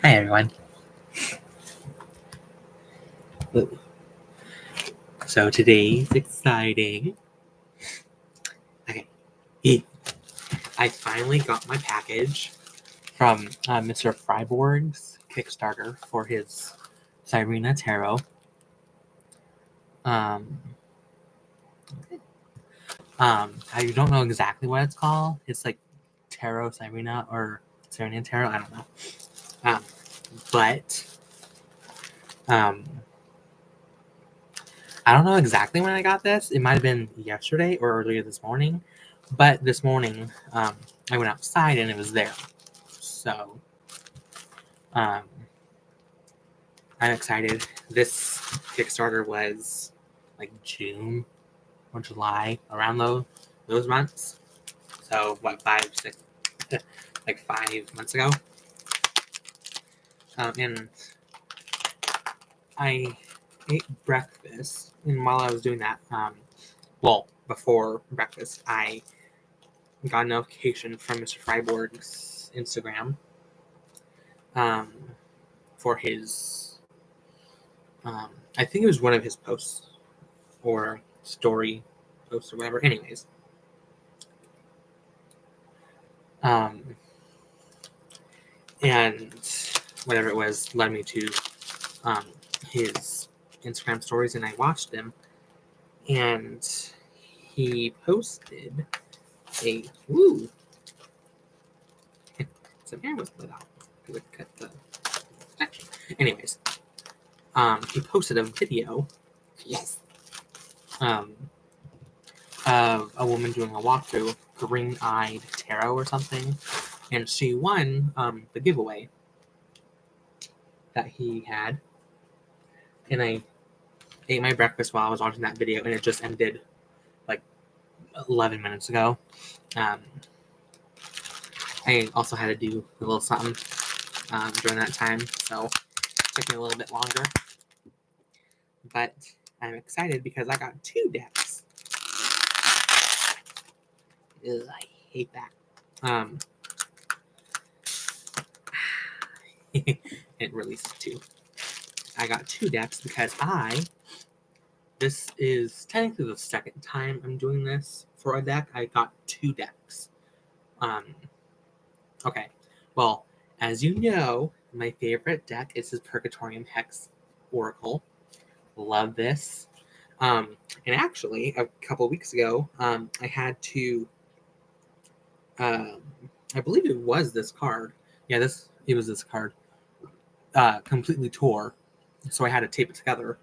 Hi everyone. So today's exciting. Okay, I finally got my package from Mr.Friborg's Kickstarter for his Sirena Tarot. I don't know exactly what it's called. It's like Tarot Sirena or Sirena Tarot. I don't know. But I don't know exactly when I got this. It might have been yesterday or earlier this morning. But this morning, I went outside and it was there. So, I'm excited. This Kickstarter was like June or July, around those months. So, what, 5 months ago? And I ate breakfast, and while I was doing that, before breakfast, I got a notification from Mr. Friborg's Instagram for his, I think it was one of his posts or story posts or whatever. Anyways, and whatever it was led me to his Instagram stories, and I watched them, and he posted a some air was let out because I cut the section. Anyways, he posted a video, of a woman doing a walkthrough, green-eyed tarot or something, and she won the giveaway that he had. And I ate my breakfast while I was watching that video, and it just ended like 11 minutes ago. I also had to do a little something during that time, so it took me a little bit longer. But I'm excited because I got 2 decks. Ugh, I hate that. It released 2. I got 2 decks because this is technically the second time I'm doing this for a deck. I got 2 decks. Okay, well, as you know, my favorite deck is his Purgatorium Hex Oracle. Love this. And actually, a couple weeks ago, I had to, I believe it was this card. Yeah, it was this card. Completely tore, so I had to tape it together.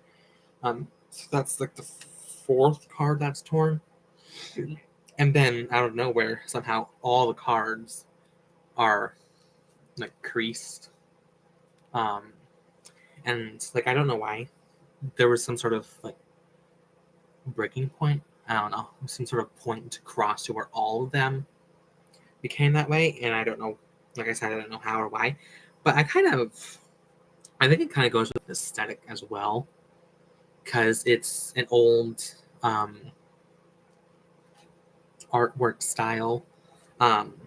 So that's like the 4th card that's torn. And then out of nowhere, somehow all the cards are like creased. And like I don't know why. There was some sort of like breaking point. I don't know, some sort of point to cross to where all of them became that way, and I don't know. Like I said, I don't know how or why, but I think it kind of goes with the aesthetic as well, because it's an old artwork style, and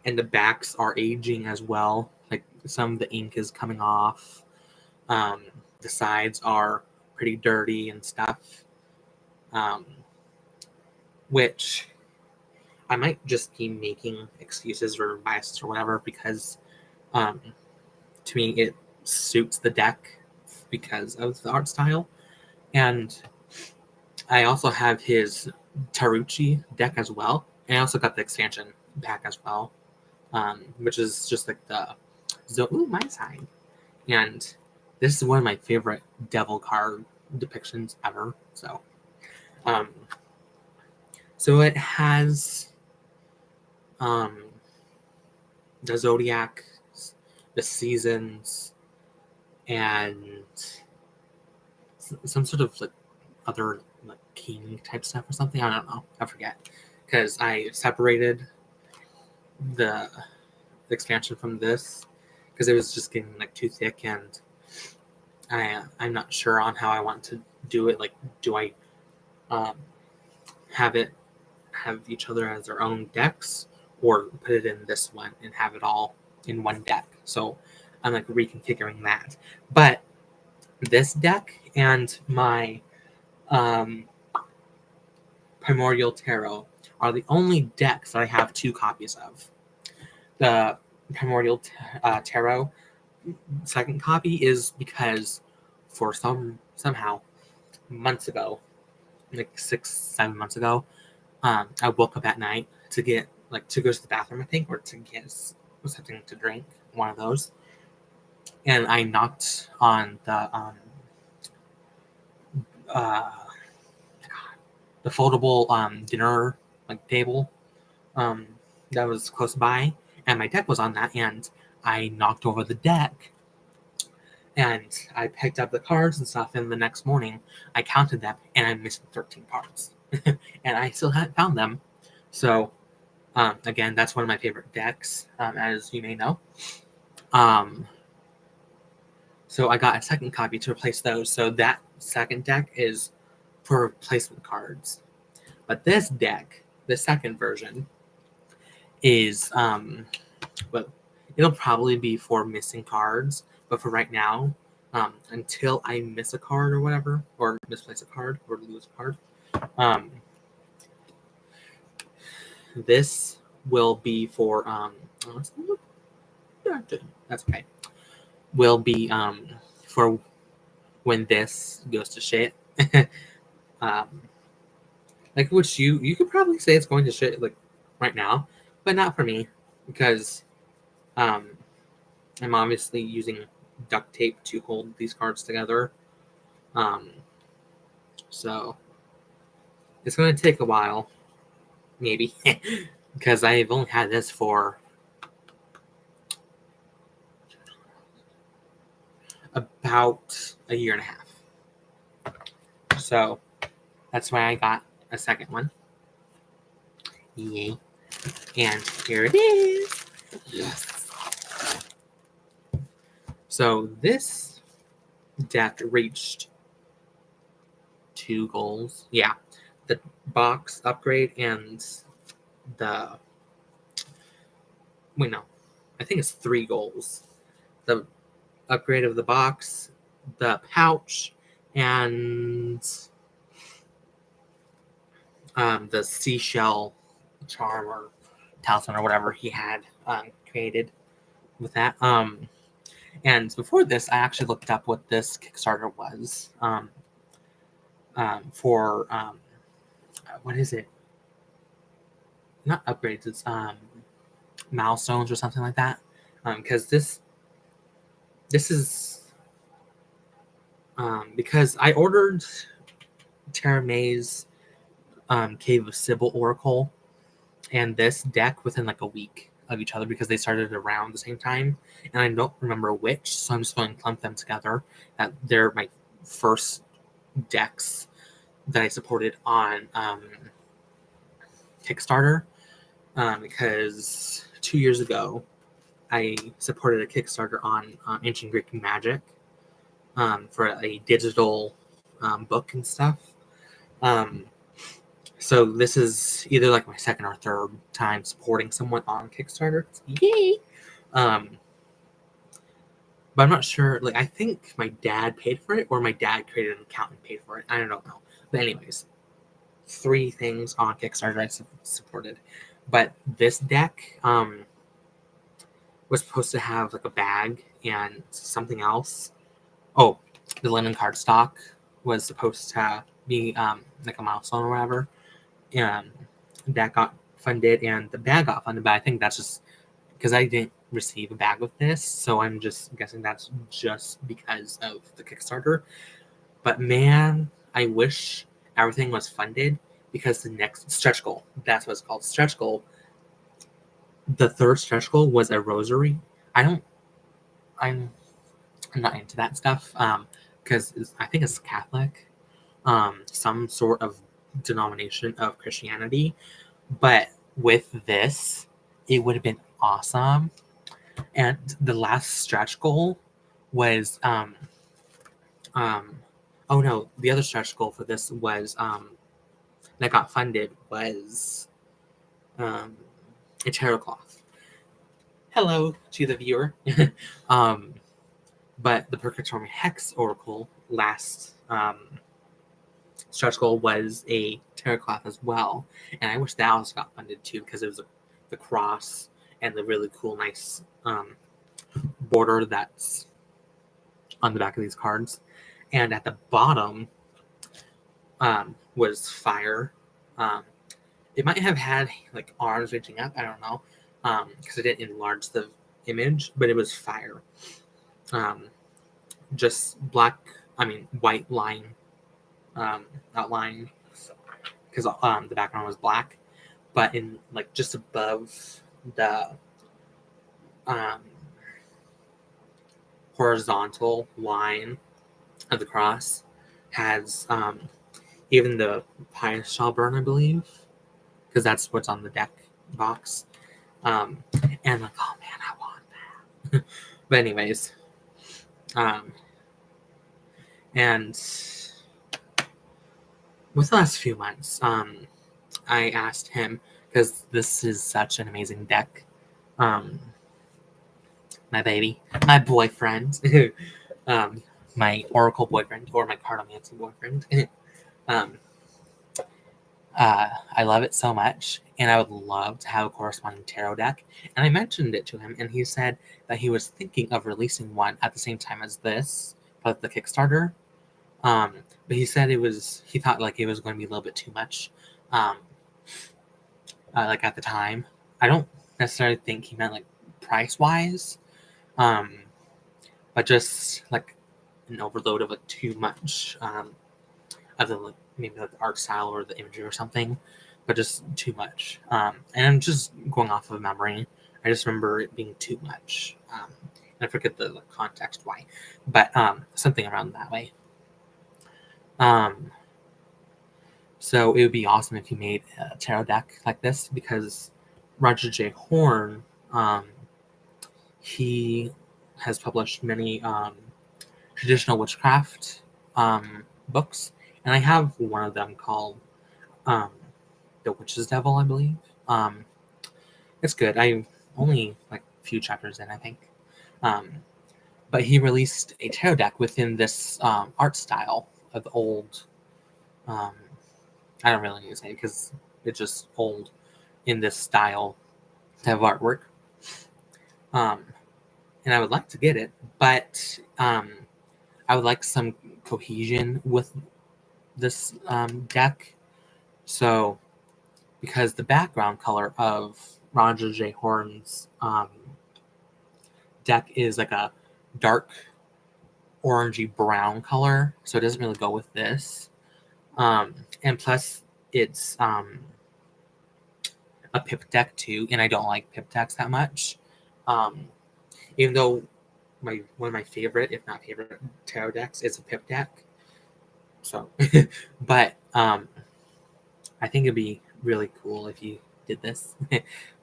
the backs are aging as well. Like some of the ink is coming off. The sides are pretty dirty and stuff, which I might just be making excuses or biases or whatever, because to me it suits the deck because of the art style. And I also have his Taruchi deck as well, and I also got the expansion pack as well, which is just like the my side. And this is one of my favorite devil card depictions ever. So it has the zodiac, the seasons, and some sort of like other like king type stuff or something. I don't know. I forget, because I separated the expansion from this because it was just getting like too thick, and I'm not sure on how I want to do it. Like, do I have each other as their own decks, or put it in this one and have it all in one deck? So I'm like reconfiguring that. But this deck and my Primordial Tarot are the only decks that I have 2 copies of. The Primordial Tarot second copy is because for somehow months ago, like 6-7 months ago, I woke up at night to get to go to the bathroom, I think, or to get something to drink, one of those, and I knocked on uh, the foldable dinner table that was close by, and my deck was on that, and I knocked over the deck, and I picked up the cards and stuff, and the next morning I counted them, and I'm missing 13 cards, and I still hadn't found them. So again, that's one of my favorite decks, as you may know. So I got a second copy to replace those. So that second deck is for replacement cards. But this deck, the second version, is well, it'll probably be for missing cards. But for right now, until I miss a card or whatever, or misplace a card or lose a card, this will be for that's okay. Will be for when this goes to shit. Which you could probably say it's going to shit right now, but not for me, because I'm obviously using duct tape to hold these cards together. So it's going to take a while, maybe, because I've only had this for about a year and a half. So that's why I got a second one. Yay. And here it is. Yes. So this deck reached 2 goals. Yeah. The box upgrade and the... Wait, no. I think it's 3 goals. The upgrade of the box, the pouch, and the seashell charm or talisman or whatever he had created with that. And before this, I actually looked up what this Kickstarter was for what is it? Not upgrades. It's milestones or something like that. Because this is because I ordered Terra May's Cave of Sybil Oracle and this deck within a week of each other because they started around the same time, and I don't remember which, so I'm just going to clump them together. They're my first decks that I supported on Kickstarter, because 2 years ago I supported a Kickstarter on Ancient Greek Magic for a digital book and stuff. So this is either my second or third time supporting someone on Kickstarter. Yay! But I'm not sure. I think my dad paid for it, or my dad created an account and paid for it. I don't know. But anyways, 3 things on Kickstarter I supported. But this deck was supposed to have a bag and something else. Oh, the linen card stock was supposed to be a milestone or whatever. And that got funded, and the bag got funded, but I think that's just because I didn't receive a bag with this, so I'm just guessing that's just because of the Kickstarter. But man, I wish everything was funded, because the next stretch goal, that's what it's called, stretch goal, the third stretch goal was a rosary. I'm not into that stuff, because I think it's Catholic, some sort of denomination of Christianity, but with this it would have been awesome. And the last stretch goal was oh no, the other stretch goal for this was that got funded was a tarot cloth. hello to the viewer. um, but the Purgatory Hex Oracle last stretch goal was a tarot cloth as well, and I wish that also got funded too because it was the cross and the really cool, nice border that's on the back of these cards, and at the bottom was fire. It might have had like arms reaching up. I don't know because it didn't enlarge the image, but it was fire. Just white line outline because the background was black, but in like just above the horizontal line of the cross has even the pine shall burn, I believe, because that's what's on the deck box. And like, oh man, I want that. But anyways, and with the last few months, I asked him because this is such an amazing deck. My baby, my boyfriend, my Oracle boyfriend or my Cardomancy boyfriend. I love it so much, and I would love to have a corresponding tarot deck. And I mentioned it to him, and he said that he was thinking of releasing one at the same time as this, but the Kickstarter. But he said he thought like it was going to be a little bit too much, like at the time. I don't necessarily think he meant like price wise, but just like an overload of like too much of the like, maybe like the art style or the imagery or something, but just too much. And I'm just going off of memory. I just remember it being too much. And I forget the context why, but something around that way. So it would be awesome if you made a tarot deck like this because Roger J. Horn, he has published many traditional witchcraft books, and I have one of them called The Witch's Devil, I believe. It's good. I only like a few chapters in, I think. But he released a tarot deck within this art style of old. I don't really need to say because it's just old in this style of artwork. And I would like to get it, but I would like some cohesion with this deck. So, because the background color of Roger J. Horn's deck is like a dark orangey brown color, so it doesn't really go with this. And plus, it's a pip deck too, and I don't like pip decks that much. Even though one of my favorite, if not favorite, tarot decks is a pip deck. So, but I think it'd be really cool if you did this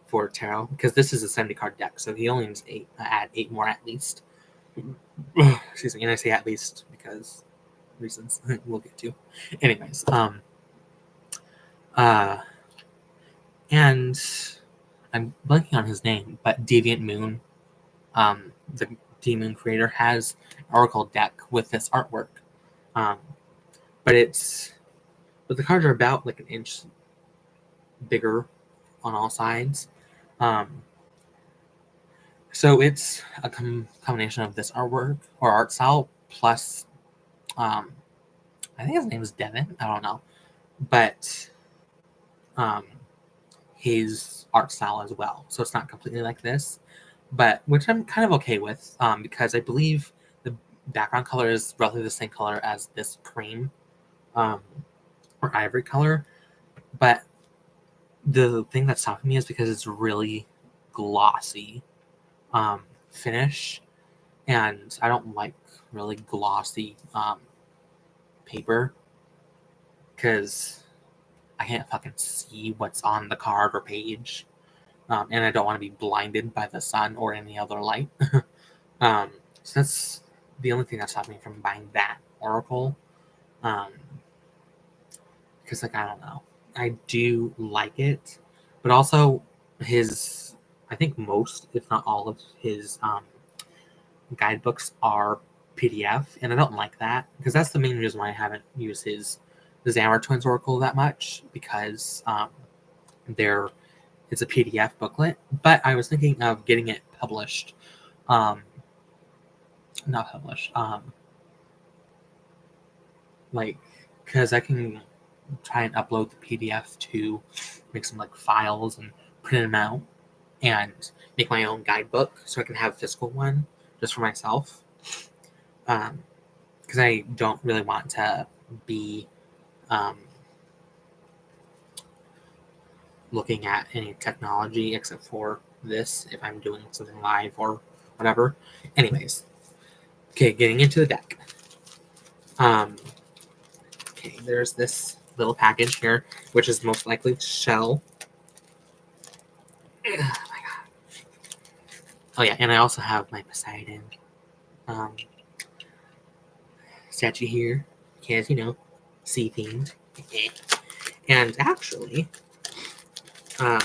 for tarot because this is a 70 card deck, so he only needs add 8 more at least. Excuse me, and I say at least because reasons we'll get to. Anyways, and I'm blanking on his name, but Deviant Moon, the Demon creator, has an Oracle deck with this artwork. But the cards are about like an inch bigger on all sides. So it's a combination of this artwork or art style plus, I think his name is Devin. I don't know, but his art style as well. So it's not completely like this, but which I'm kind of okay with because I believe the background color is roughly the same color as this cream or ivory color. But the thing that's stopping me is because it's really glossy finish, and I don't like really glossy paper because I can't fucking see what's on the card or page, and I don't want to be blinded by the sun or any other light. So that's the only thing that's stopping me from buying that Oracle. Because like I don't know, I do like it, but also his I think most, if not all, of his guidebooks are PDF, and I don't like that because that's the main reason why I haven't used his Xammer Twins Oracle that much, because it's a PDF booklet. But I was thinking of getting it published, not published, like, because I can try and upload the PDF to make some like files and print them out and make my own guidebook so I can have a physical one just for myself. Because I don't really want to be looking at any technology except for this if I'm doing something live or whatever. Anyways, okay, getting into the deck. Okay, there's this little package here, which is most likely shell. Oh my god. Oh yeah, and I also have my Poseidon statue here, because, you know, sea themed. And actually, I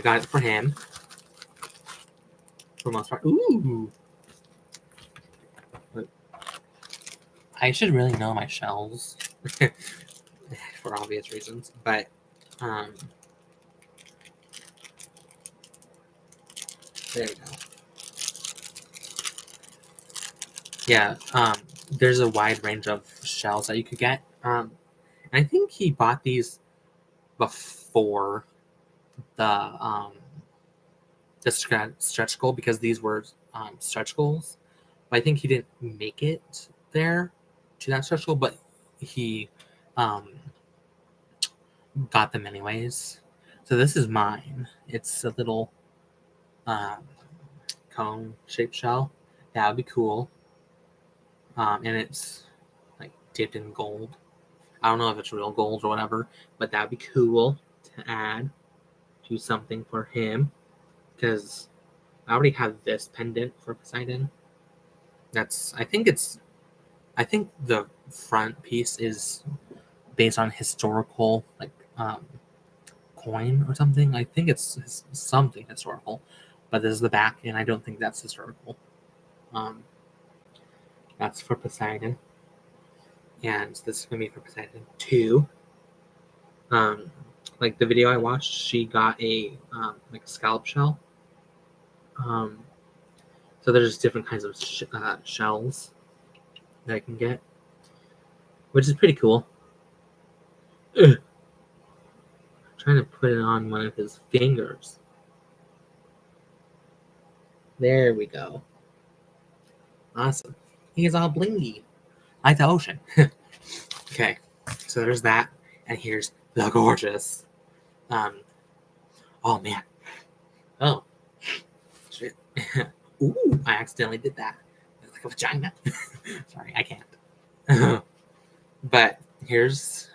got it for him for the most part. Ooh! I should really know my shells for obvious reasons, but there you go. Yeah, there's a wide range of shells that you could get. I think he bought these before the stretch goal, because these were stretch goals. But I think he didn't make it there to that stretch goal, but he got them anyways. So this is mine. It's a little cone-shaped shell. That would be cool. And it's like dipped in gold. I don't know if it's real gold or whatever, but that'd be cool to add to something for him, because I already have this pendant for Poseidon. I think the front piece is based on historical, like, coin or something. I think it's something historical, but this is the back, and I don't think that's historical. That's for Poseidon, and this is gonna be for Poseidon 2. Like the video I watched, she got a like a scallop shell. So there's different kinds of shells that I can get, which is pretty cool. Ugh. I'm trying to put it on one of his fingers. There we go. Awesome. He's all blingy, like the ocean. Okay, so there's that, and here's the gorgeous. Oh man. Oh shit. Ooh, I accidentally did that. It's like a vagina. Sorry, I can't. But here's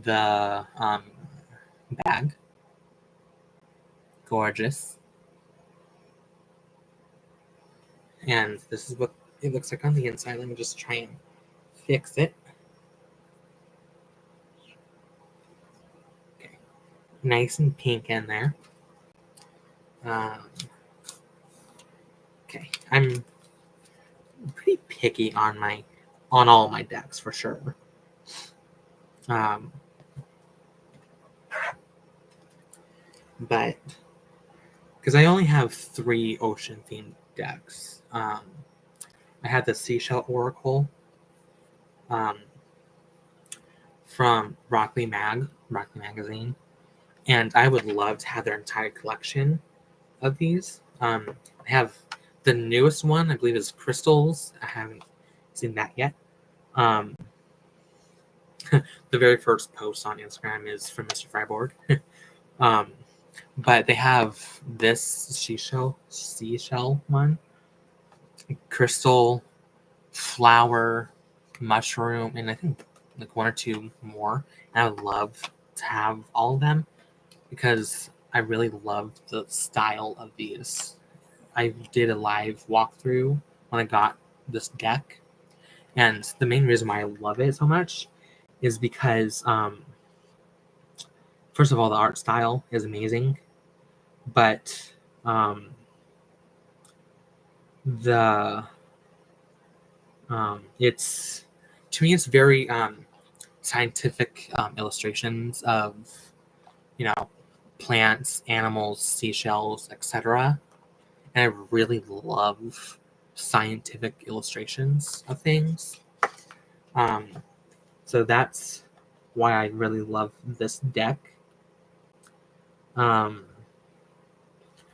the bag. Gorgeous. And this is what it looks like on the inside. Let me just try and fix it. Okay. Nice and pink in there. Okay. I'm pretty picky on all my decks for sure. But because I only have 3 ocean themed decks. I had the Seashell Oracle from Rockly Magazine, and I would love to have their entire collection of these. I have the newest one, I believe, is Crystals. I haven't seen that yet. The very first post on Instagram is from Mr.Friborg. But they have this seashell one, crystal, flower, mushroom, and I think like 1 or 2 more. And I would love to have all of them because I really love the style of these. I did a live walkthrough when I got this deck, and the main reason why I love it so much is because for first of all, the art style is amazing, but it's, to me, it's very scientific illustrations of, you know, plants, animals, seashells, etc. And I really love scientific illustrations of things. So that's why I really love this deck. I'm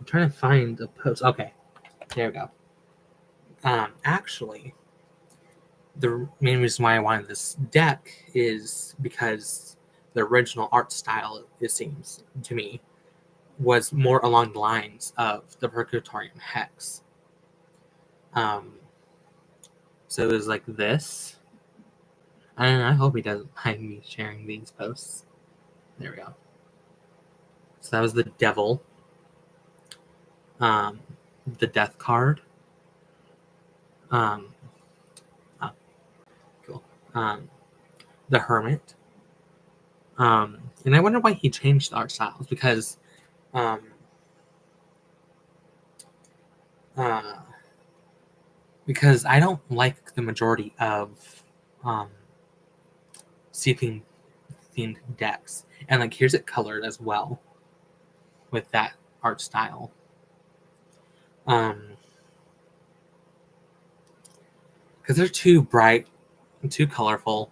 trying to find a post. Okay, there we go. Actually, the main reason why I wanted this deck is because the original art style, it seems to me, was more along the lines of the Purgatorium Hex. So it was like this. I hope he doesn't mind me sharing these posts. There we go. So that was the Devil, the Death card, oh, cool, the Hermit, and I wonder why he changed the art styles, because uh, because I don't like the majority of sea themed decks, and like here's it colored as well with that art style. Because they're too bright and too colorful.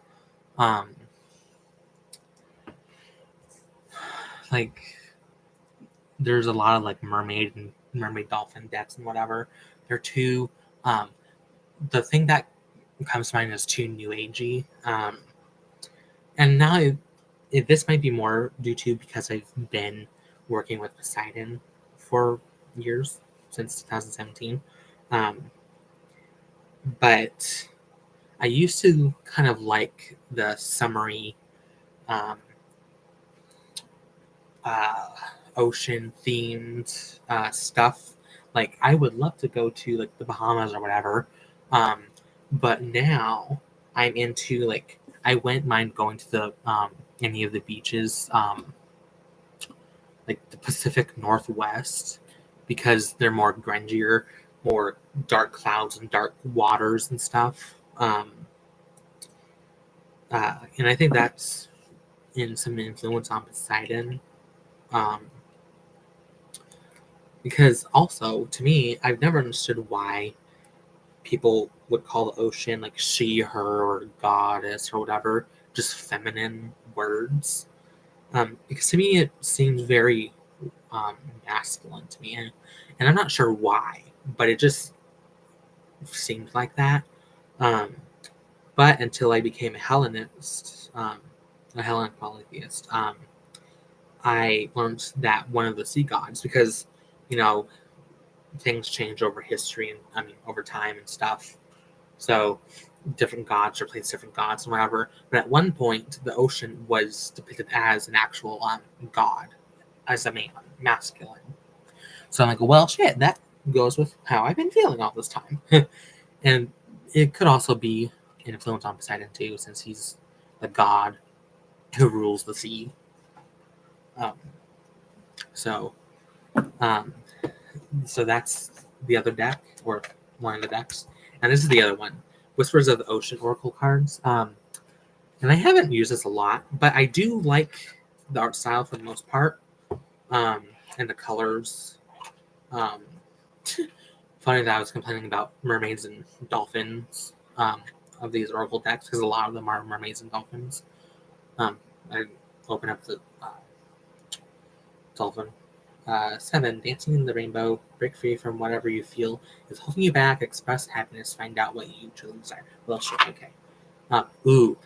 Like there's a lot of like mermaid and mermaid dolphin decks and whatever. They're too the thing that comes to mind is too new agey. And now this might be more due to because I've been working with Poseidon for years, since 2017. But I used to kind of like the summery ocean themed stuff. Like I would love to go to like the Bahamas or whatever. But now I'm into like I wouldn't mind going to the any of the beaches, like the Pacific Northwest, because they're more grungier, more dark clouds and dark waters and stuff. And I think that's in some influence on Poseidon. Because also, to me, I've never understood why people would call the ocean like she, her, or goddess or whatever, just feminine words. Because to me, it seems very masculine to me. And I'm not sure why, but it just seemed like that. But until I became a Hellenist, a Hellenic polytheist, I learned that one of the sea gods, because, you know, things change over history and over time and stuff. So different gods replace different gods and whatever. But at one point, the ocean was depicted as an actual god, as a man, masculine. So I'm like, well, shit, that goes with how I've been feeling all this time. And it could also be an influence on Poseidon too, since he's the god who rules the sea. So that's the other deck, or one of the decks. And this is the other one, Whispers of the Ocean Oracle cards. And I haven't used this a lot, but I do like the art style for the most part, and the colors. Funny that I was complaining about mermaids and dolphins of these oracle decks, because a lot of them are mermaids and dolphins. I open up the dolphin. 7. Dancing in the rainbow. Break free from whatever you feel is holding you back. Express happiness. Find out what you truly desire. Well, shit, okay. Ooh.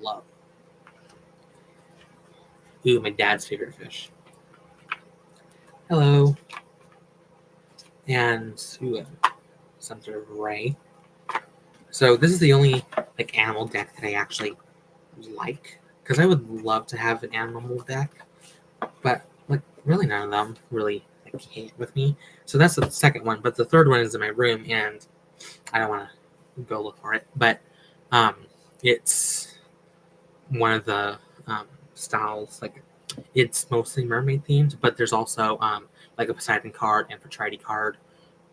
Love. Ooh, my dad's favorite fish. Hello. And some sort of ray. So this is the only like animal deck that I actually like, because I would love to have an animal deck, but like really none of them really like hit with me. So that's the second one, but the third one is in my room, and I don't want to go look for it. But it's one of the styles, like It's mostly mermaid themed, but there's also like a Poseidon card, Amphitrite card,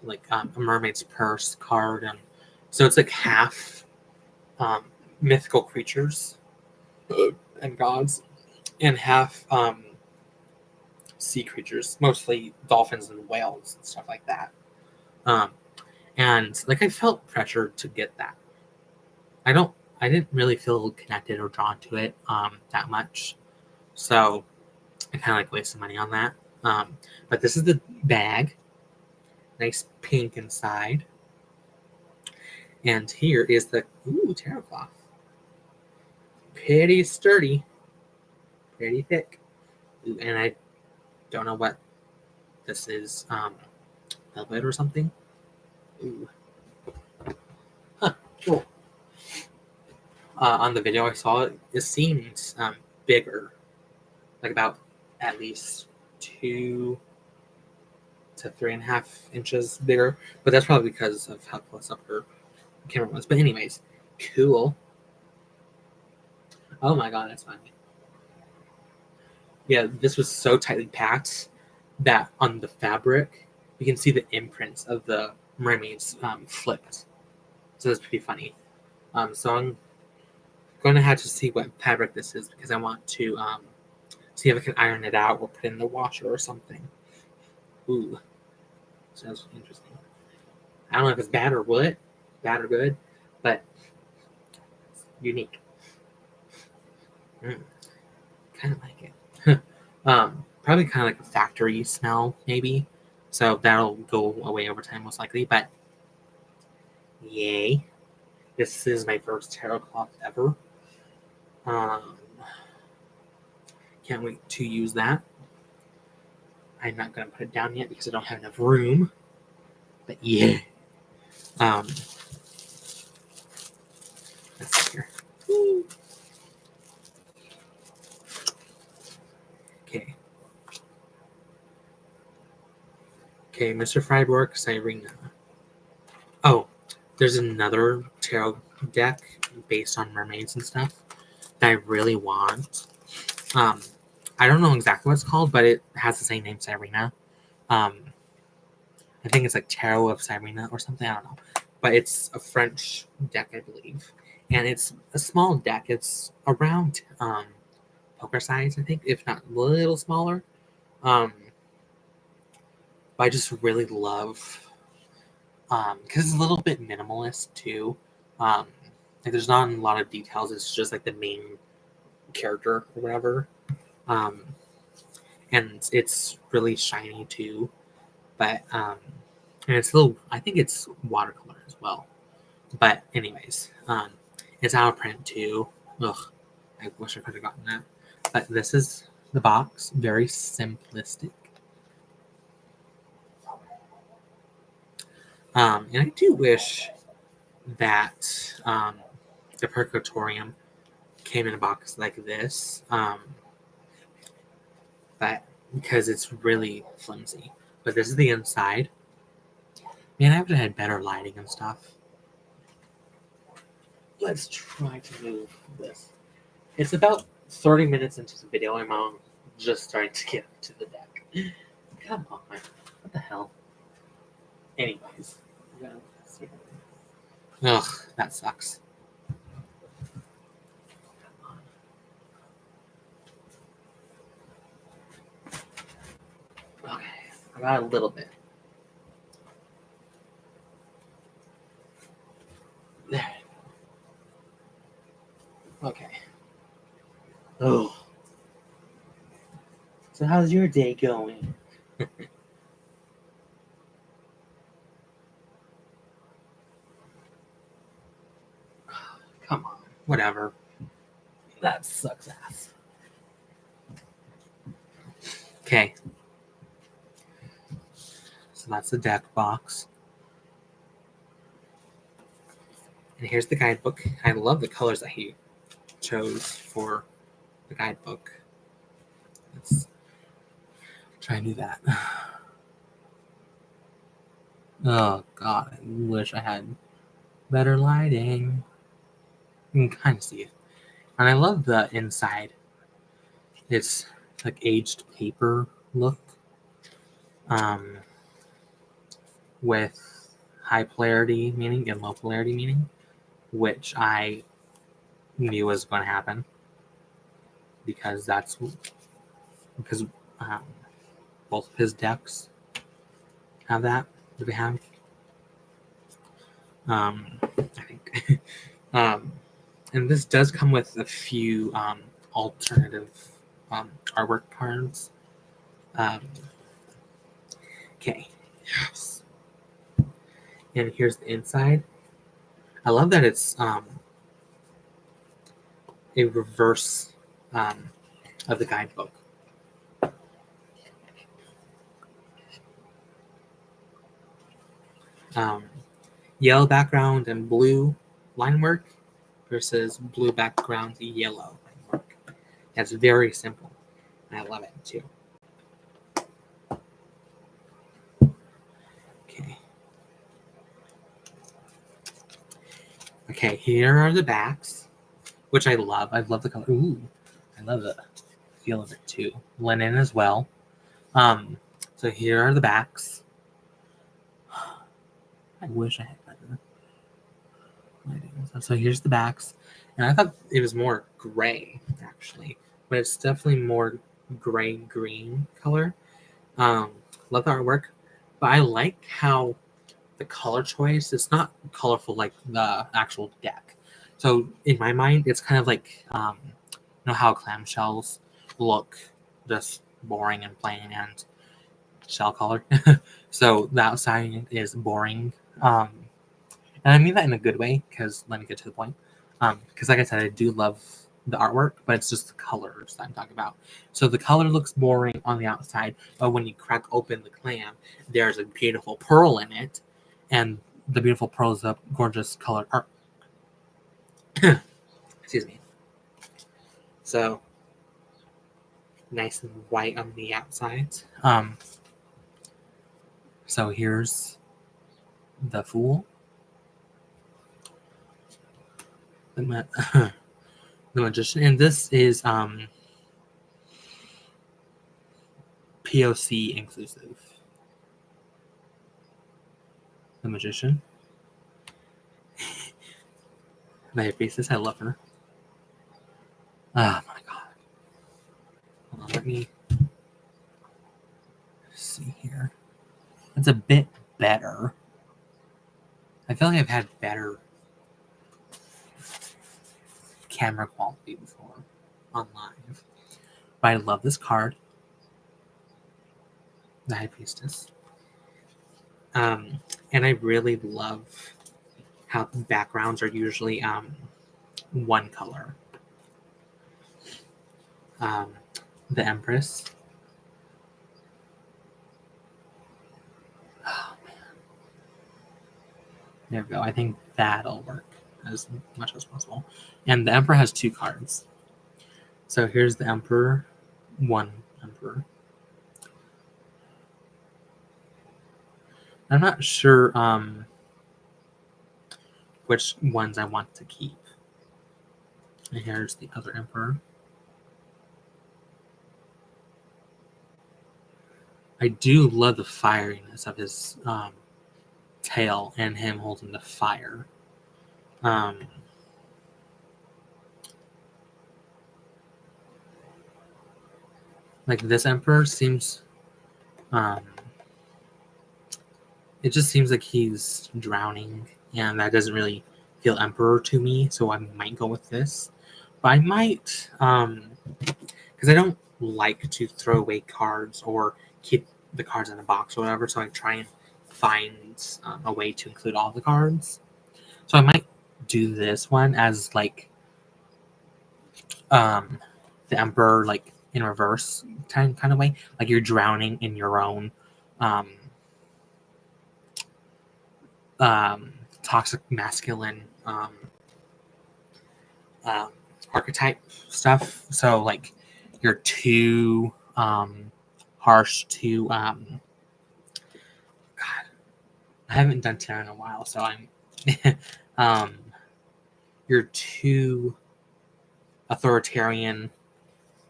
like a mermaid's purse card, and so it's like half mythical creatures and gods, and half sea creatures, mostly dolphins and whales and stuff like that. Um, and like I felt pressured to get that. I didn't really feel connected or drawn to it that much, so I kind of like wasted money on that. But this is the bag, nice pink inside, and here is the tarot cloth, pretty sturdy, pretty thick, and I don't know what this is, velvet or something. Ooh. Huh, cool. On the video I saw, it seemed bigger, like about at least 2 to 3.5 inches bigger, but that's probably because of how close up her camera was. But anyways, cool. Oh my god, that's funny. Yeah, this was so tightly packed that on the fabric you can see the imprints of the mermaids flipped. So that's pretty funny. So I'm going to have to see what fabric this is because I want to see if I can iron it out or put it in the washer or something. Ooh, sounds interesting. I don't know if it's bad or what, bad or good, but it's unique. Kind of like it. Probably kind of like a factory smell, maybe. So that'll go away over time, most likely. But yay! This is my first tarot cloth ever. Can't wait to use that. I'm not gonna put it down yet because I don't have enough room. But yeah. Let's see here. Okay. Okay, Mr.Friborg Called Sirena. Oh, there's another tarot deck based on mermaids and stuff that I really want. I don't know exactly what it's called, but it has the same name, Sirena. I think it's like Tarot of Sirena or something. I don't know, but it's a French deck, I believe, and it's a small deck. It's around poker size, I think, if not a little smaller. But I just really love because it's a little bit minimalist too. Like there's not a lot of details. It's just like the main character or whatever. And it's really shiny too. But and it's a little. I think it's watercolor as well. But anyways, it's out of print too. Ugh, I wish I could have gotten that. But this is the box. Very simplistic. And I do wish that the Purgatorium came in a box like this. But because it's really flimsy. But this is the inside. Man, I would have had better lighting and stuff. Let's try to move this. It's about 30 minutes into the video. I'm just starting to get to the deck. Come on. What the hell? Anyways. Ugh, that sucks. Okay, I got a little bit. There. Okay. Oh. So how's your day going? Come on. Whatever. That sucks ass. Okay. So that's the deck box. And here's the guidebook. I love the colors that he chose for the guidebook. Let's try and do that. Oh god, I wish I had better lighting. You can kind of see it. And I love the inside. It's like aged paper look, with high polarity meaning and low polarity meaning, which I knew was going to happen because um, both of his decks have that. Do they have? I think. And this does come with a few alternative artwork cards. Okay. Yes. And here's the inside. I love that it's a reverse of the guidebook. Yellow background and blue line work versus blue background, yellow line work. That's very simple. And I love it too. Okay. Okay, here are the backs, which I love. I love the color. Ooh, I love the feel of it too. Linen as well. So here are the backs. I wish I had better lighting. So here's the backs. And I thought it was more gray, actually. But it's definitely more gray-green color. Love the artwork. But I like how the color choice is not colorful like the actual deck. So in my mind, it's kind of like, you know how clamshells look just boring and plain and shell colored. So the outside is boring. And I mean that in a good way, because let me get to the point. Because like I said, I do love the artwork, but it's just the colors that I'm talking about. So the color looks boring on the outside, but when you crack open the clam, there's a beautiful pearl in it, and the beautiful pearl is a gorgeous colored art. Excuse me. So nice and white on the outside. So here's the Fool. The Magician, and this is POC inclusive. The Magician. The High Priestess, I love her. Oh my god. Hold on, let me see here. It's a bit better. I feel like I've had better camera quality before on live. But I love this card. The High Priestess. And I really love how the backgrounds are usually one color. The Empress. Oh man. There we go. I think that'll work as much as possible. And the Emperor has 2 cards. So here's the Emperor, 1 Emperor. I'm not sure which ones I want to keep. And here's the other Emperor. I do love the fieriness of his tail and him holding the fire. Like this Emperor seems, it just seems like he's drowning, and that doesn't really feel Emperor to me, so I might go with this. But I might, because I don't like to throw away cards or keep the cards in a box or whatever, so I try and find a way to include all the cards. So I might do this one as like the Emperor, like in reverse kind of way, like you're drowning in your own toxic masculine archetype stuff. So like you're too harsh, too God, I haven't done tarot in a while, so I'm you're too authoritarian,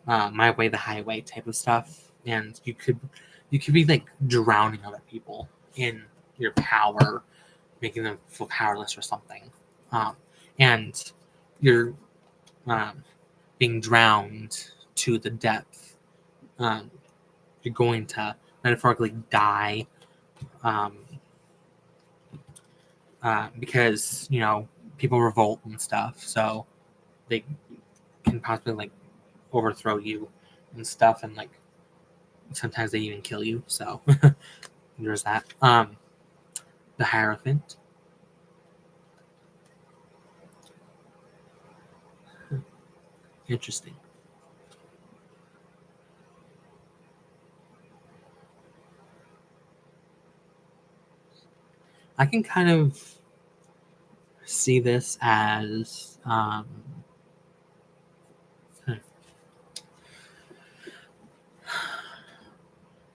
my way the highway type of stuff, and you could be like drowning other people in your power, making them feel powerless or something, and you're being drowned to the depth. You're going to metaphorically die, because people revolt and stuff, so they can possibly like overthrow you and stuff, and like sometimes they even kill you. So there's that. The Hierophant. Interesting. I can kind of see this as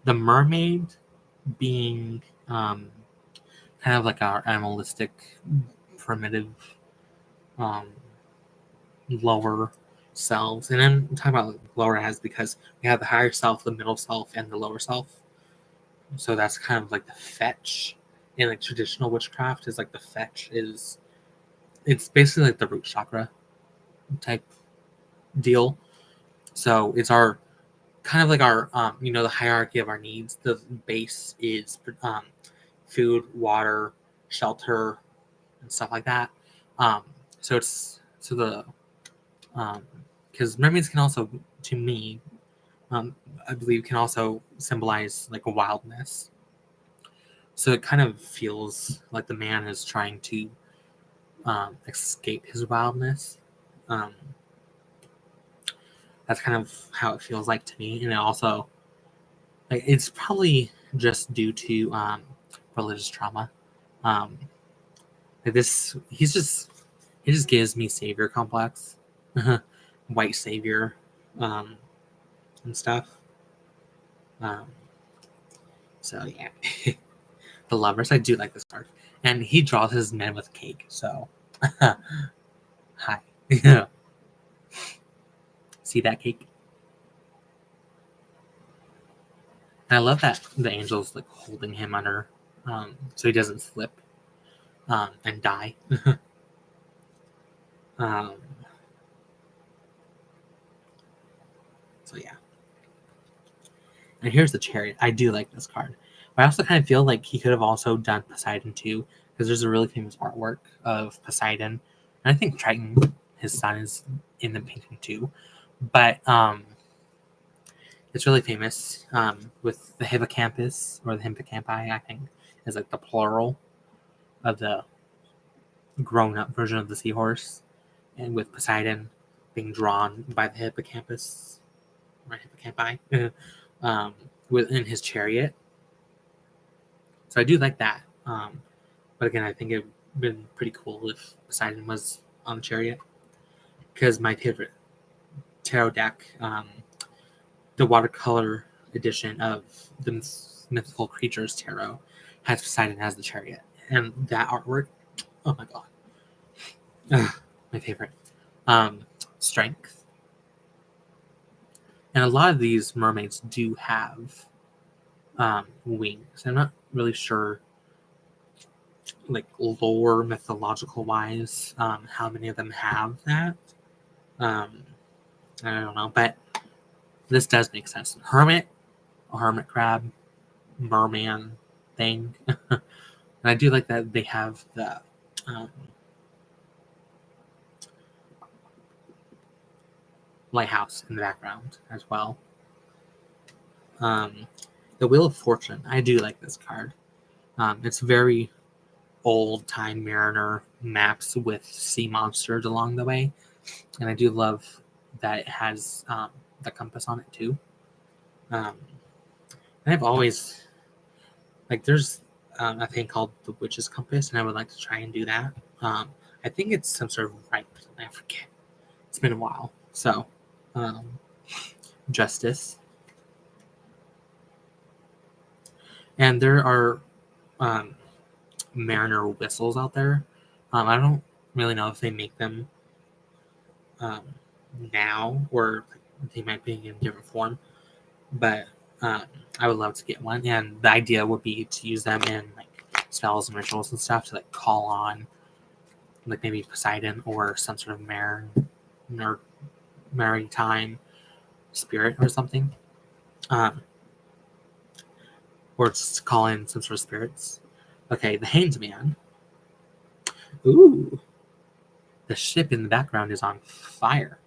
the mermaid being kind of like our animalistic, primitive, um, lower selves. And I'm talking about like lower as because we have the higher self, the middle self, and the lower self. So that's kind of like the fetch in like traditional witchcraft is like the fetch is it's basically like the root chakra type deal. So it's our kind of like our the hierarchy of our needs. The base is food, water, shelter, and stuff like that. Um, so it's so the because mermaids can also, to me, I believe, can also symbolize like a wildness. So it kind of feels like the man is trying to escape his wildness. Um, that's kind of how it feels like to me, and it also like it's probably just due to religious trauma. Um, like this, he just gives me savior complex, white savior, um, and stuff. Um, so yeah, the lovers. I do like this card, and he draws his men with cake. So, hi, see that cake? And I love that the angel's like holding him under, so he doesn't slip and die. um, so yeah. And here's the chariot. I do like this card. But I also kind of feel like he could have also done Poseidon too, because there's a really famous artwork of Poseidon. And I think Triton, his son, is in the painting too. But it's really famous with the hippocampus, or the hippocampi, I think, is like the plural of the grown up version of the seahorse. And with Poseidon being drawn by the hippocampus, or hippocampi, within his chariot. So I do like that. But again, I think it would have been pretty cool if Poseidon was on the chariot. Because my favorite tarot deck, the watercolor edition of the Mythical Creatures Tarot, has Poseidon as the chariot. And that artwork, oh my god. My favorite. Strength. And a lot of these mermaids do have wings. I'm not really sure, like lore mythological wise, how many of them have that. Um, I don't know, but this does make sense. Hermit, a hermit crab, merman thing, and I do like that they have the lighthouse in the background as well. The Wheel of Fortune, I do like this card. It's very old time mariner maps with sea monsters along the way, and I do love that it has the compass on it too. And I've always like there's a thing called the Witch's Compass, and I would like to try and do that. I think it's some sort of right. I forget. It's been a while. So, um, Justice, and there are um, Mariner whistles out there. I don't really know if they make them um, now or They might be in different form, but I would love to get one. And the idea would be to use them in like spells and rituals and stuff to like call on like maybe Poseidon or some sort of maritime spirit or something, or just call in some sort of spirits. Okay, the Hanged Man. Ooh, the ship in the background is on fire.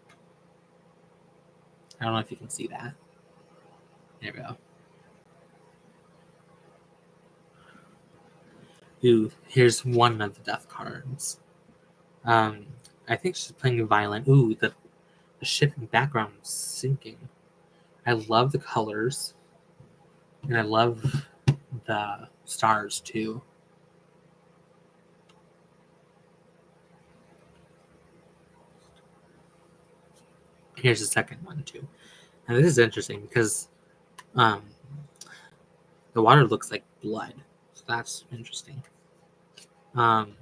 I don't know if you can see that. There we go. Ooh, here's one of the death cards. I think she's playing a violin. Ooh, the ship in the background is sinking. I love the colors, and I love the stars too. Here's the second one too, and this is interesting because um, the water looks like blood, so that's interesting. Um,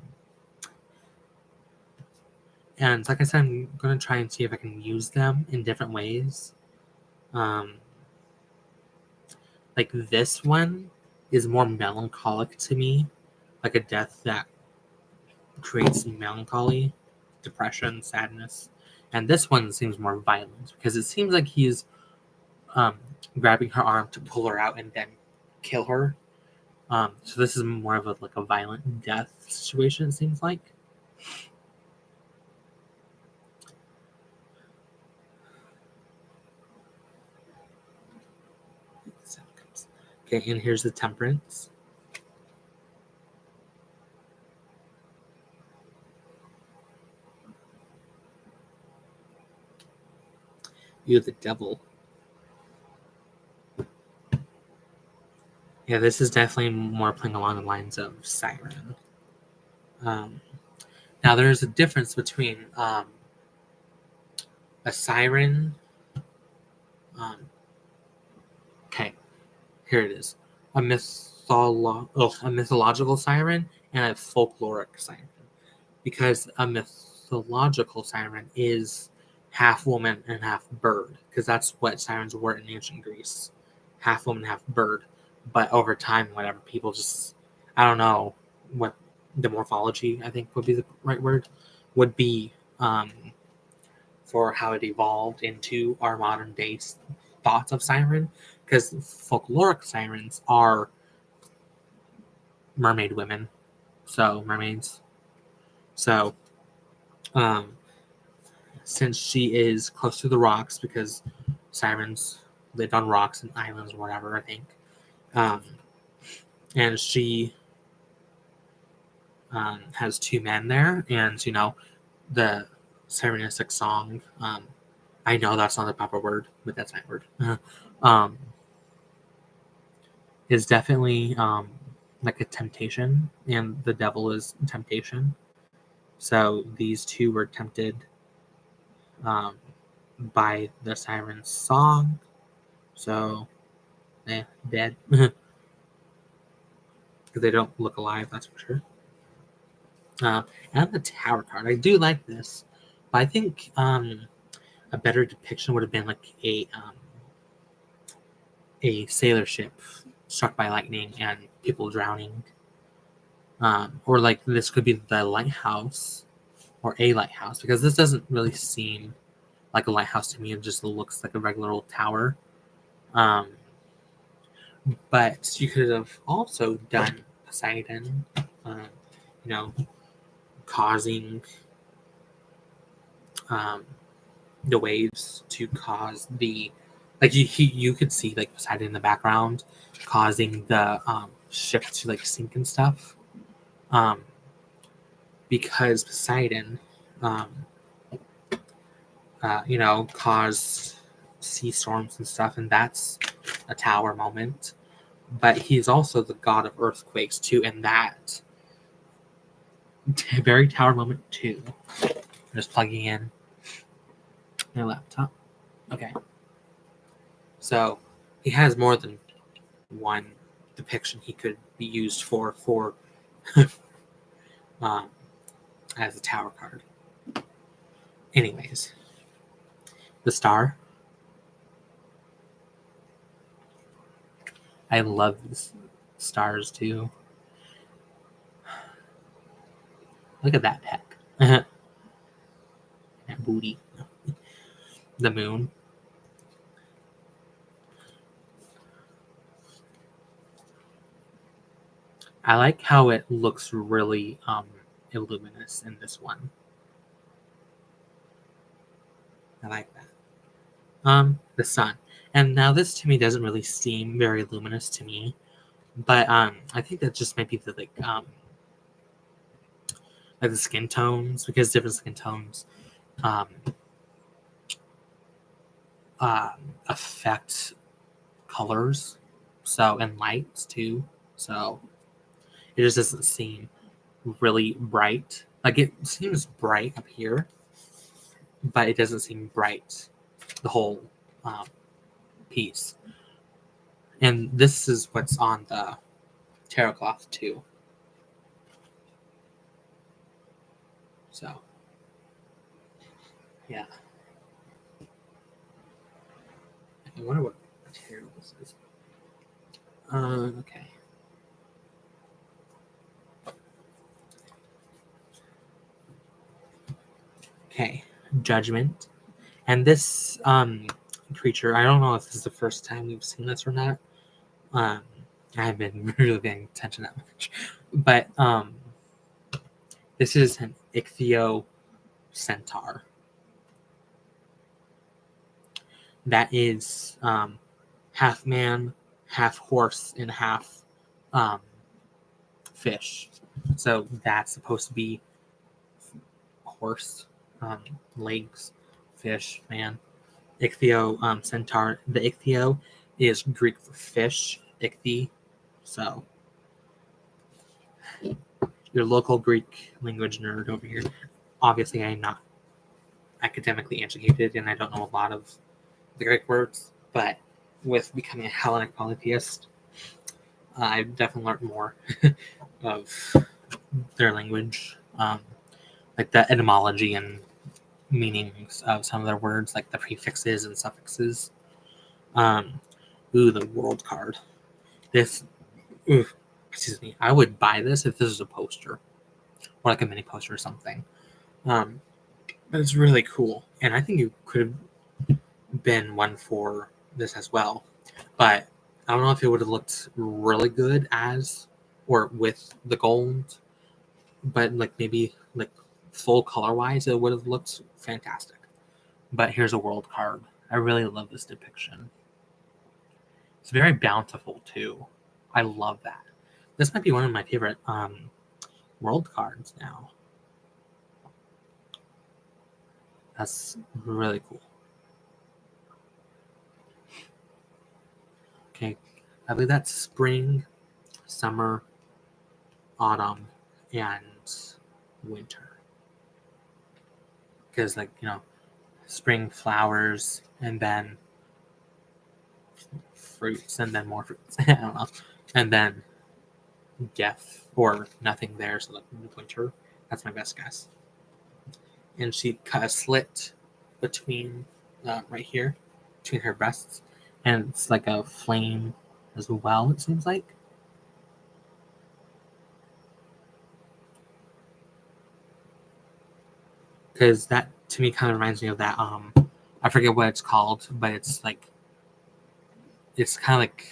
and like I said, I'm gonna try and see if I can use them in different ways. Um, like this one is more melancholic to me, like a death that creates melancholy, depression, sadness. And this one seems more violent because it seems like he's um, grabbing her arm to pull her out and then kill her. So this is more of a violent death situation. It seems like. Okay, and here's the Temperance. You're the Devil. Yeah, this is definitely more playing along the lines of Siren. Now, there's a difference between a siren. Okay, here it is: a mythological siren and a folkloric siren. Because a mythological siren is half woman and half bird, because that's what sirens were in ancient Greece: half woman, half bird. But over time, whatever, people just, I don't know what the morphology, I think would be the right word, would be for how it evolved into our modern day thoughts of siren, because folkloric sirens are mermaid women, so mermaids. So, um, since she is close to the rocks, because sirens lived on rocks and islands or whatever, I think, um, and she has two men there, and the Cyrenistic song. I know that's not the proper word, but that's my word. um, is definitely like a temptation, and the devil is temptation. So these two were tempted um, by the siren's song. So dead because they don't look alive. That's for sure. And the Tower card, I do like this, but I think a better depiction would have been like a sailor ship struck by lightning and people drowning, or like this could be the lighthouse or a lighthouse, because this doesn't really seem like a lighthouse to me. It just looks like a regular old tower. Um, but you could have also done Poseidon, you know, causing um, the waves to cause the, like you could see like Poseidon in the background causing the ship to like sink and stuff, um, because Poseidon um, caused sea storms and stuff, and that's a tower moment. But he's also the god of earthquakes too, and that very tower moment too. I'm just plugging in my laptop. Okay. So he has more than one depiction he could be used for um, as a tower card. Anyways, the star. I love the stars too. Look at that peck. That booty. The moon. I like how it looks really illuminous in this one. I like that. The sun. And now this to me doesn't really seem very luminous to me, but I think that just might be the like the skin tones, because different skin tones um, affect colors, so, and lights too. So it just doesn't seem really bright. Like, it seems bright up here, but it doesn't seem bright the whole um, piece. And this is what's on the tarot cloth too. So yeah, I wonder what material this is. Okay. Okay, Judgment. And this creature, I don't know if this is the first time we've seen this or not. I haven't been really paying attention that much. But this is an ichthyo centaur. That is half man, half horse, and half fish. So that's supposed to be horse, legs, fish, man. Ichthyo centaur. The ichthyo is Greek for fish, ichthy. So your local Greek language nerd over here. Obviously, I'm not academically educated and I don't know a lot of the Greek words, but with becoming a Hellenic polytheist, I've definitely learned more of their language, like the etymology and meanings of some of their words, like the prefixes and suffixes. The world card. This, excuse me, I would buy this if this was a poster, or like a mini poster or something. But it's really cool, and I think it could have been one for this as well. But I don't know if it would have looked really good as or with the gold, but like maybe like full color wise, it would have looked fantastic. But here's a world card. I really love this depiction. It's very bountiful too. I love that. This might be one of my favorite world cards now. That's really cool. Okay, I believe that's spring, summer, autumn, and winter. Because, like, spring flowers, and then fruits, and then more fruits. I don't know. And then death or nothing there, so like winter. That's my best guess. And she cut a slit between right here, between her breasts, and it's like a flame as well, it seems like. Because that to me kind of reminds me of that I forget what it's called, but it's like, it's kind of like,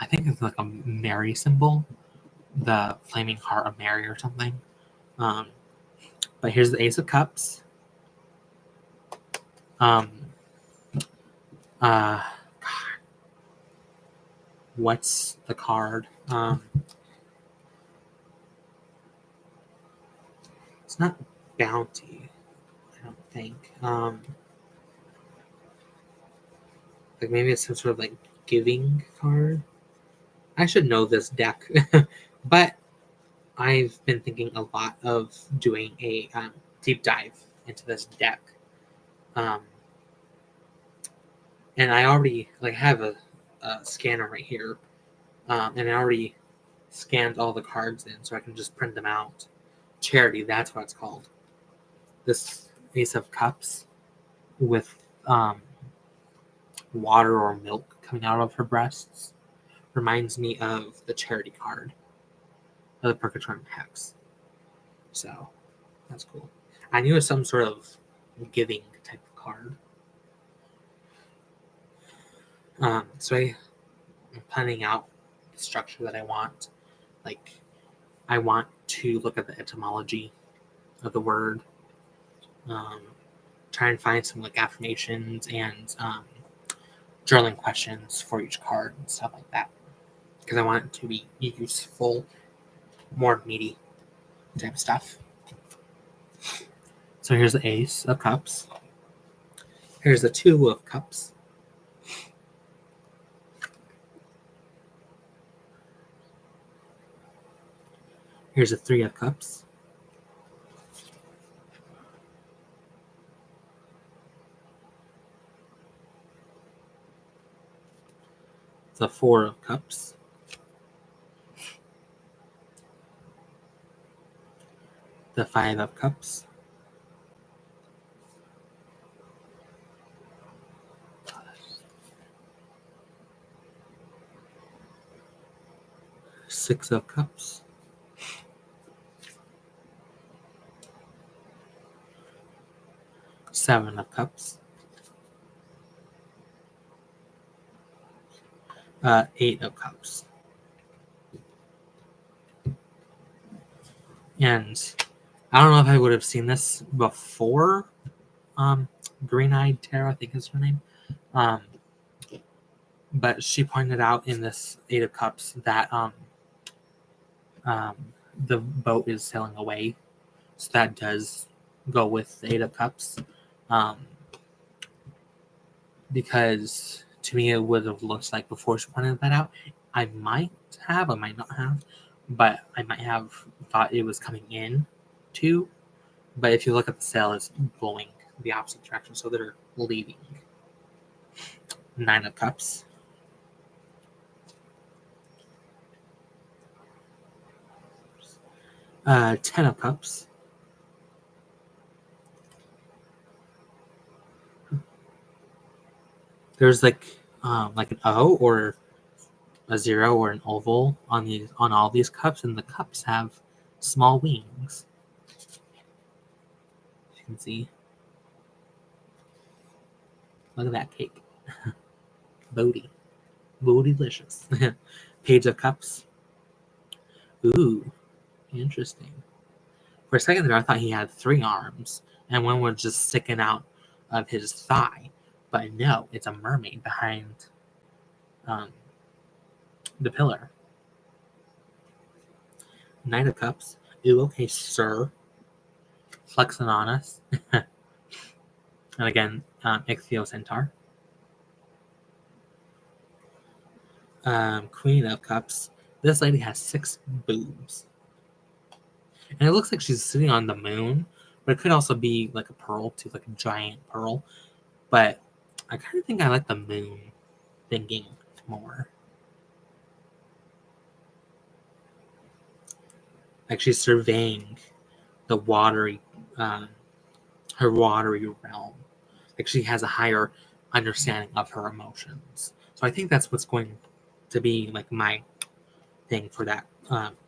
I think it's like a Mary symbol, the flaming heart of Mary or something. But here's the Ace of Cups. God, what's the card? It's not Bounty, I don't think. Like maybe it's some sort of like giving card. I should know this deck, but I've been thinking a lot of doing a deep dive into this deck. And I already have a scanner right here, and I already scanned all the cards in, so I can just print them out. Charity, that's what it's called. This Ace of Cups with water or milk coming out of her breasts, reminds me of the charity card of the Purgatorium Hex. So that's cool. I knew it was some sort of giving type of card. So I'm planning out the structure that I want. Like, I want to look at the etymology of the word, try and find some like affirmations and journaling questions for each card and stuff like that, because I want it to be useful, more meaty type stuff. So here's the Ace of Cups. Here's the Two of Cups. Here's the Three of Cups. The Four of Cups. The Five of Cups. Six of Cups. Seven of Cups. Eight of Cups. And I don't know if I would have seen this before. Green-Eyed Tarot, I think is her name. But she pointed out in this Eight of Cups that the boat is sailing away. So that does go with the Eight of Cups. Because to me it would have looked like before she pointed that out. I might not have, but I might have thought it was coming in too. But if you look at the sail, it's blowing the opposite direction, so they're leaving. Nine of Cups. Ten of Cups. There's like an O or a zero or an oval on all these cups, and the cups have small wings. You can see. Look at that cake. Bodie. Bodie-licious. Page of Cups. Ooh, interesting. For a second there, I thought he had 3 arms, and one was just sticking out of his thigh. But no, it's a mermaid behind the pillar. Knight of Cups. Ooh, okay, sir. Flexing on us. And again, Ichthyocentaur. Queen of Cups. This lady has 6 boobs. And it looks like she's sitting on the moon, but it could also be like a pearl too, like a giant pearl. But I kind of think I like the moon thinking more. Like she's surveying the watery, her watery realm. Like she has a higher understanding of her emotions. So I think that's what's going to be like my thing for that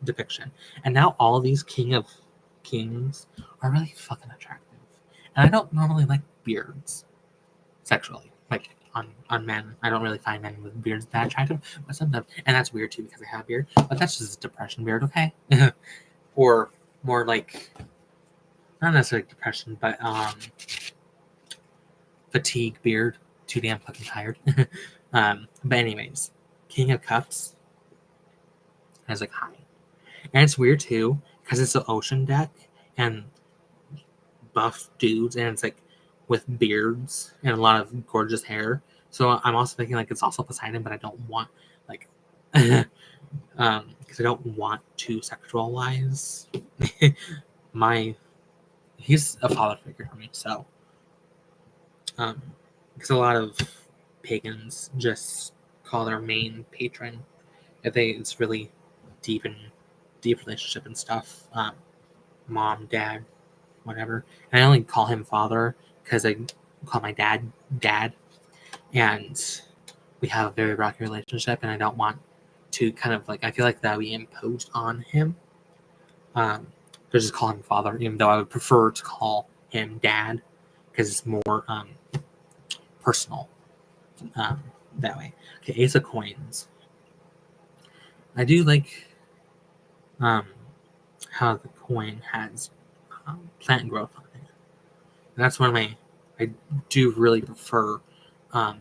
depiction. And now all these King of Kings are really fucking attractive. And I don't normally like beards sexually. Like on men, I don't really find men with beards that attractive. But sometimes, and that's weird too because I have a beard. But that's just a depression beard, okay? Or more like, not necessarily depression, but fatigue beard. Too damn fucking tired. But anyways, King of Cups has like high. And it's weird too, because it's an ocean deck and buff dudes, and it's like with beards and a lot of gorgeous hair. So I'm also thinking like it's also Poseidon, but I don't want like because I don't want to sexualize he's a father figure for me. So because a lot of pagans just call their main patron if it's really deep relationship and stuff, mom, dad, whatever. And I only call him father because I call my dad, and we have a very rocky relationship, and I don't want to kind of like, I feel like that we imposed on him. To just call him father, even though I would prefer to call him dad because it's more personal that way. Okay, Ace of Coins. I do like how the coin has plant growth on it. And that's one of my, I do really prefer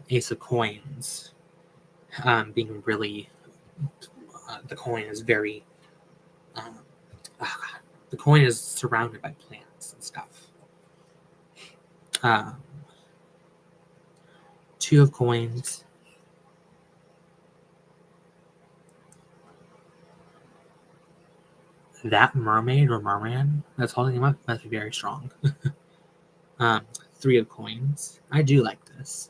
Ace of Coins being really, the coin is very, oh God, the coin is surrounded by plants and stuff. Two of Coins. That mermaid or merman that's holding him up must be very strong. Three of Coins. I do like this.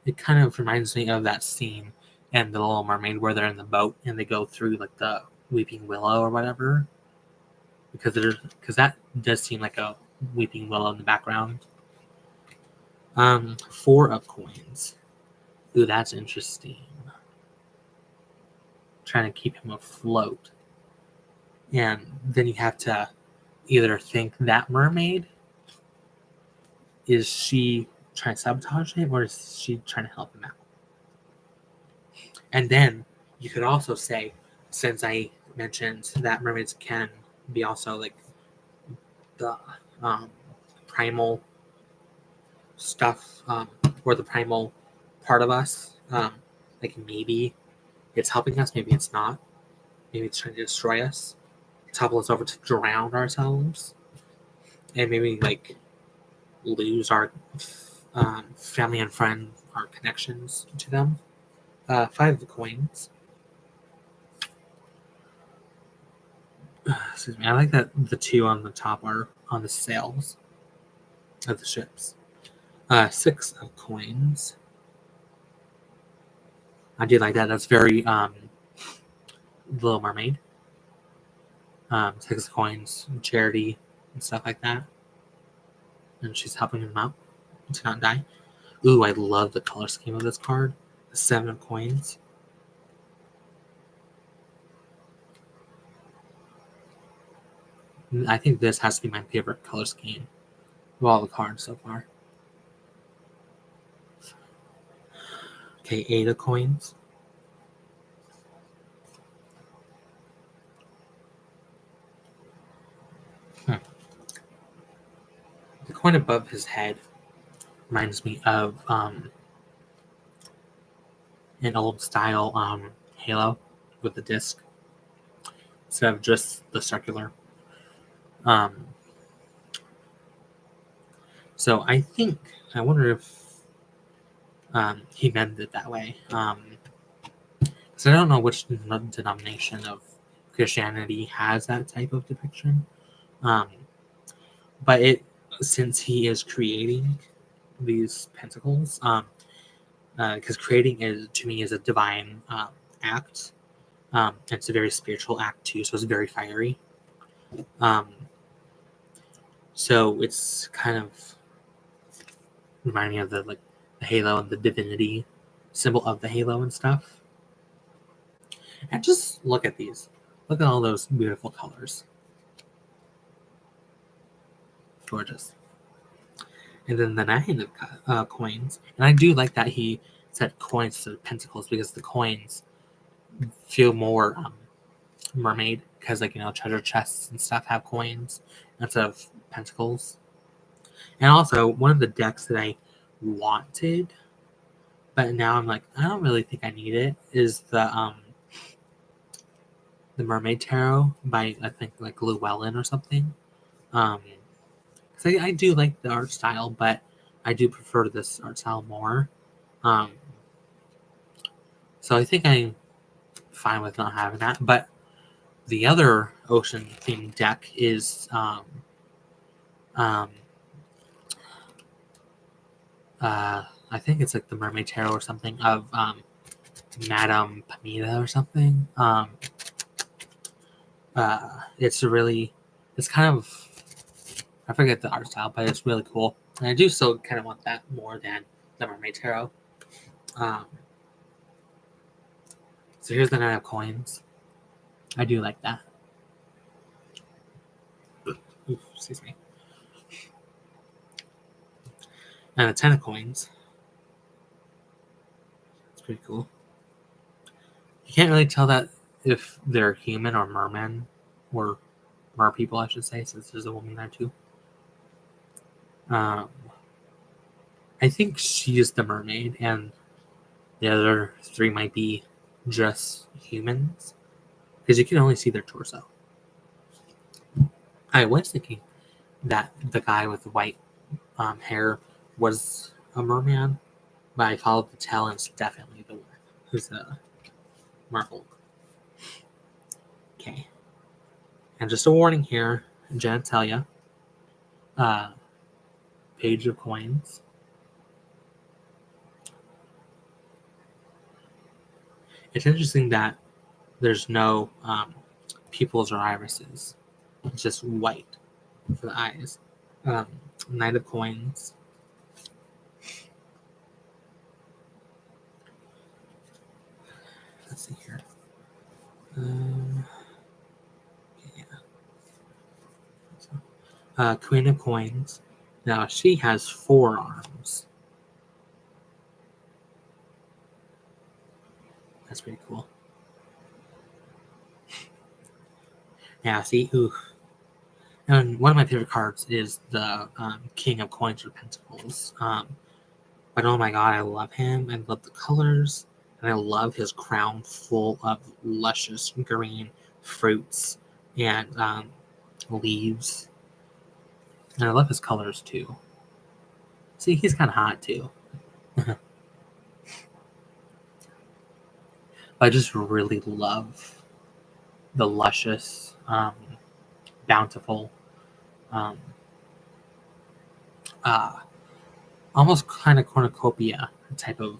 It kind of reminds me of that scene in The Little Mermaid where they're in the boat and they go through like the weeping willow or whatever. Because that does seem like a weeping willow in the background. Four of Coins. Ooh, that's interesting. Trying to keep him afloat. And then you have to either think that mermaid, is she trying to sabotage him or is she trying to help him out? And then you could also say, since I mentioned that mermaids can be also like the primal stuff, or the primal part of us, like maybe it's helping us, maybe it's not. Maybe it's trying to destroy us, topple us over to drown ourselves, and maybe like lose our family and friend, our connections to them. Five of Coins. Excuse me. I like that the two on the top are on the sails of the ships. Six of Coins. I do like that. That's very Little Mermaid. Six of Coins, charity, and stuff like that. And she's helping him out to not die. Ooh, I love the color scheme of this card. The Seven of Coins. I think this has to be my favorite color scheme of all the cards so far. Okay, Eight of Coins. The coin above his head reminds me of an old style halo with the disc instead of just the circular. So I wonder if he meant it that way. So I don't know which denomination of Christianity has that type of depiction. But since he is creating these pentacles, because creating to me is a divine act. It's a very spiritual act too, so it's very fiery. So it's kind of reminding me of the halo and the divinity symbol of the halo and stuff. And just look at these. Look at all those beautiful colors. Gorgeous. And then the Nine of Coins. And I do like that he said coins instead of pentacles because the coins feel more mermaid because treasure chests and stuff have coins instead of pentacles. And also one of the decks that I wanted, but now I'm like, I don't really think I need it, is the Mermaid Tarot by I think like Llewellyn or something. Because I do like the art style, but I do prefer this art style more. So I think I'm fine with not having that. But the other ocean themed deck is I think it's like the Mermaid Tarot or something of Madame Pamita or something. It's kind of, I forget the art style, but it's really cool. And I do still kind of want that more than the Mermaid Tarot. So here's the Nine of Coins. I do like that. Oof, excuse me. And the Ten of Coins. It's pretty cool. You can't really tell that if they're human or merman, or mer people, I should say, since there's a woman there too. I think she's the mermaid, and the other three might be just humans, because you can only see their torso. I was thinking that the guy with the white hair was a merman, but I followed the tail, and it's definitely the one who's a merfolk. Okay. And just a warning here, genitalia, Page of Coins. It's interesting that there's no pupils or irises. It's just white for the eyes. Knight of Coins. Let's see here. Queen of Coins. Now she has 4 arms. That's pretty cool. Yeah, see, ooh. And one of my favorite cards is the King of Coins or Pentacles. But oh my god, I love him. I love the colors. And I love his crown full of luscious green fruits and leaves. And I love his colors too. See, he's kind of hot too. I just really love the luscious, bountiful, almost kind of cornucopia type of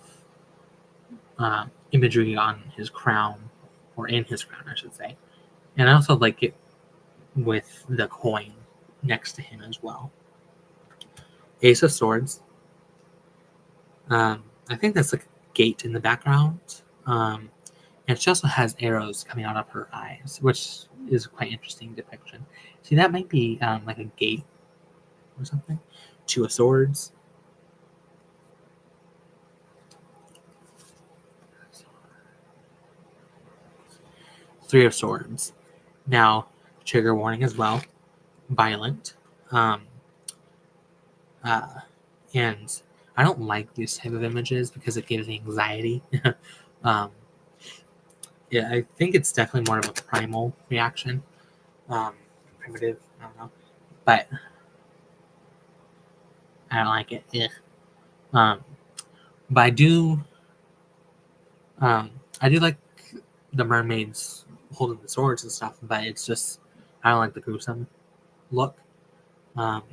imagery on his crown, or in his crown, I should say. And I also like it with the coin next to him as well. Ace of Swords. I think that's like a gate in the background. And she also has arrows coming out of her eyes, which is quite interesting depiction. See, that might be like a gate or something. 2 of Swords. Three of Swords. Now, trigger warning as well. Violent. And I don't like these type of images because it gives me anxiety. Yeah, I think it's definitely more of a primal reaction. Primitive, I don't know. But I don't like it. But I do like the mermaids holding the swords and stuff, but it's just, I don't like the gruesome look. And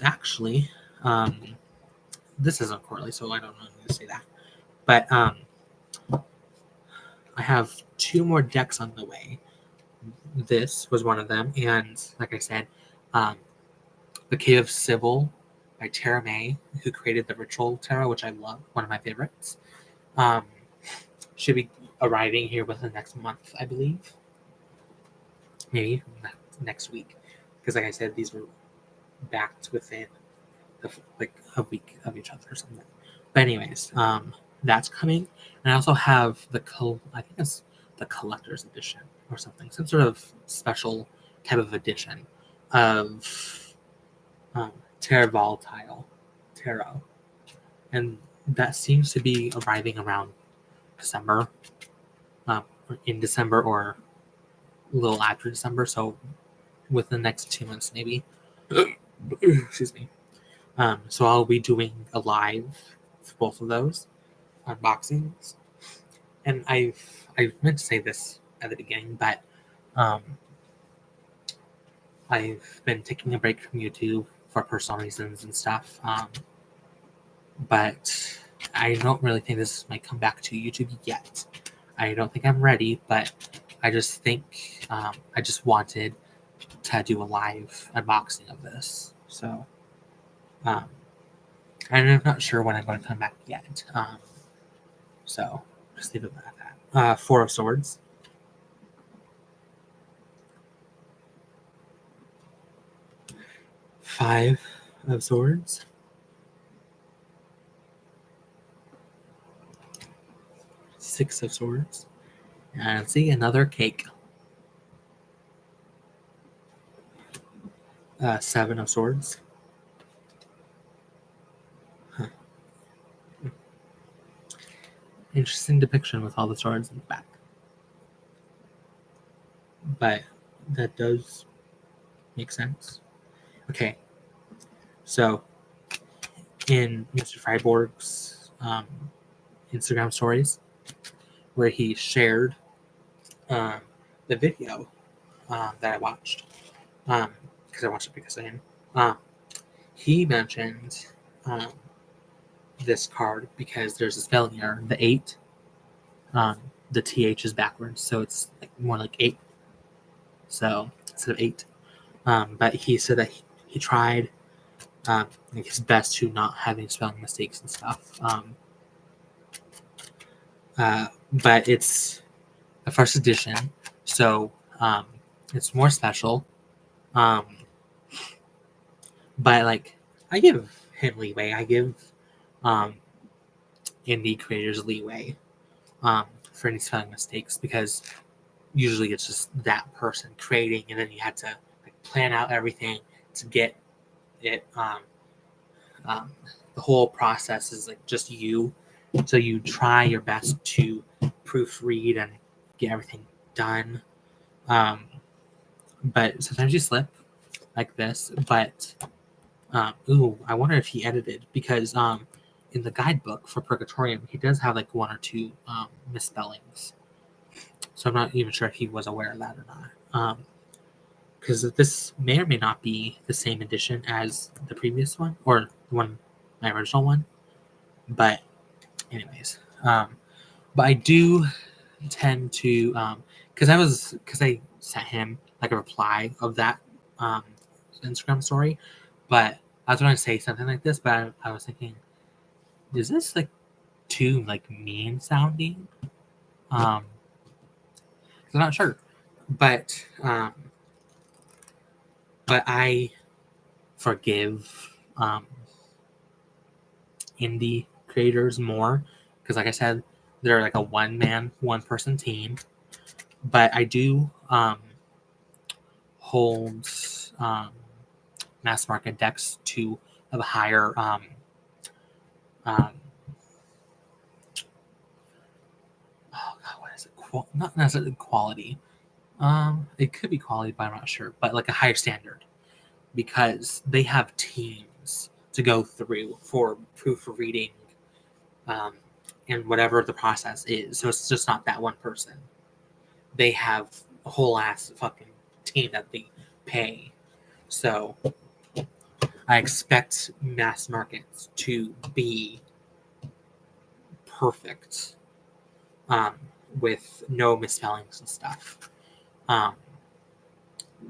actually, this isn't Corley, so I don't know how to say that. But I have 2 more decks on the way. This was one of them, and like I said, The Cave of Sybil by Tara May, who created the Ritual Tarot, which I love, one of my favorites. Should be arriving here within the next month, I believe. Maybe next week, because like I said, these were backed within like a week of each other or something. But anyways, that's coming, and I also have I think it's the collector's edition or something, some sort of special type of edition of Terra Volatile Tarot, and that seems to be arriving around December, in December or a little after December, so within the next 2 months maybe. Excuse me. So I'll be doing a live for both of those unboxings, and I meant to say this at the beginning, but I've been taking a break from YouTube for personal reasons and stuff. But I don't really think this might come back to YouTube yet. I don't think I'm ready, but I just think I just wanted to do a live unboxing of this. So And I'm not sure when I'm going to come back yet. So just leave it at that. 4 of Swords. 5 of Swords. 6 of Swords. And see, another cake. 7 of Swords. Huh. Interesting depiction with all the swords in the back. But that does make sense. Okay. So, in Mr. Friborg's Instagram stories, where he shared the video that I watched, because I watched it because of him, he mentioned this card because there's a spelling error. The 8, the TH is backwards, so it's more like 8. So instead of 8. But he said that he tried his best to not have any spelling mistakes and stuff. But it's a first edition, so it's more special. But like, I give him leeway. I give indie creators leeway for any spelling mistakes, because usually it's just that person creating, and then you have to like plan out everything to get it. The whole process is like just you, so you try your best to proofread and get everything done. But sometimes you slip like this. But I wonder if he edited, because in the guidebook for Purgatorium, he does have like 1 or 2 misspellings. So I'm not even sure if he was aware of that or not. Because this may or may not be the same edition as the previous one, or the one, my original one. But anyways, but I do tend to, because I sent him like a reply of that Instagram story, but I was going to say something like this, but I was thinking, is this like too like mean sounding? I'm not sure, but I forgive indie creators more, because like I said, they're like a one person team. But I do hold mass market decks to have a higher oh god, what is it? Not necessarily quality. It could be quality, but I'm not sure. But like a higher standard, because they have teams to go through for proofreading, and whatever the process is. So it's just not that one person. They have a whole ass fucking team that they pay. So I expect mass markets to be perfect, with no misspellings and stuff,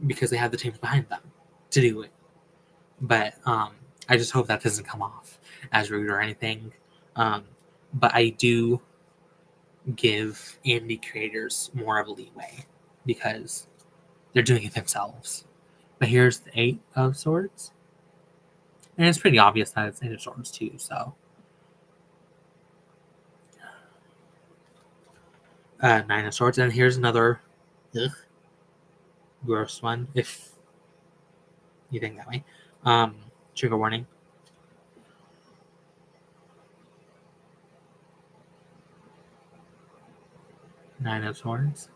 because they have the teams behind them to do it. But I just hope that doesn't come off as rude or anything. But I do give indie creators more of a leeway, because they're doing it themselves. But here's the 8 of Swords. And it's pretty obvious that it's 8 of Swords too, so. 9 of Swords. And here's another gross one, if you think that way. Trigger warning. 9 of Swords.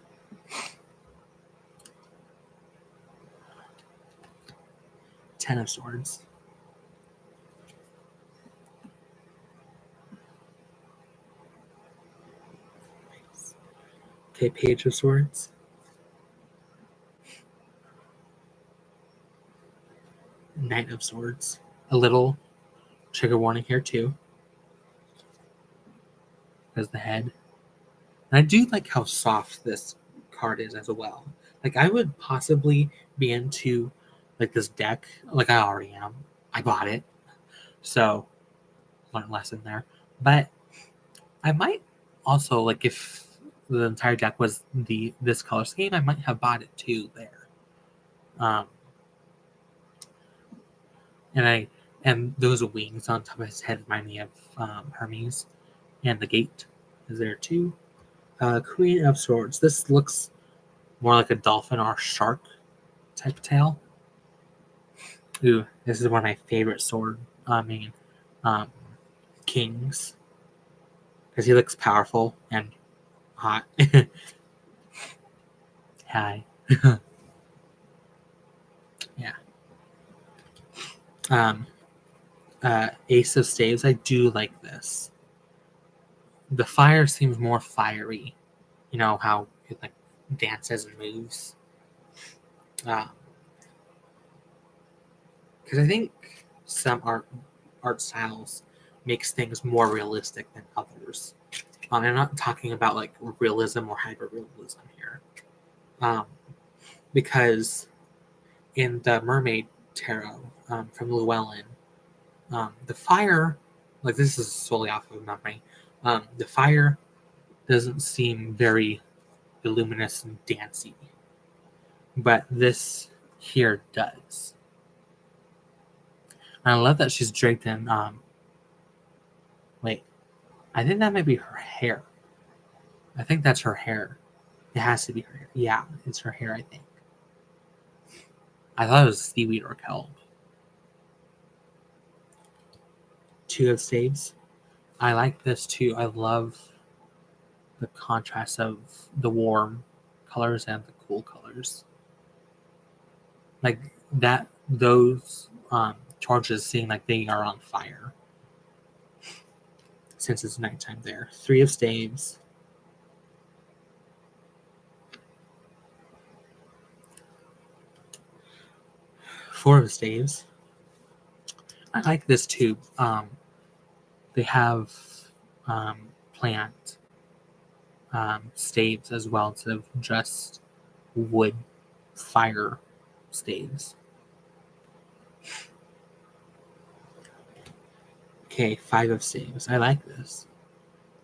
10 of Swords. Okay, Page of Swords. 9 of Swords. A little trigger warning here too, because the head. And I do like how soft this card is as well. Like, I would possibly be into like this deck. Like, I already am. I bought it. So learn lesson there. But I might also, like, if the entire deck was this color scheme, I might have bought it too there. And those wings on top of his head remind me of Hermes, and the gate is there too. Queen of Swords. This looks more like a dolphin or a shark type tail. Ooh, this is one of my favorite sword. Kings, because he looks powerful and hot. Hi. Yeah. Ace of Staves. I do like this. The fire seems more fiery. You know how it like dances and moves. Because I think some art styles makes things more realistic than others. I'm not talking about like realism or hyper-realism here. Because in the Mermaid Tarot from Llewellyn, the fire, like this is solely off of memory, the fire doesn't seem very luminous and dancey, but this here does. And I love that she's draped in. Wait, I think that might be her hair. I think that's her hair. It has to be her hair. Yeah, it's her hair, I think. I thought it was seaweed or kelp. Two of Staves. I like this too. I love the contrast of the warm colors and the cool colors. Like that, those torches seem like they are on fire since it's nighttime there. Three of Staves. Four of Staves. I like this too. They have plant staves as well instead of just wood fire staves. Okay, five of staves. I like this.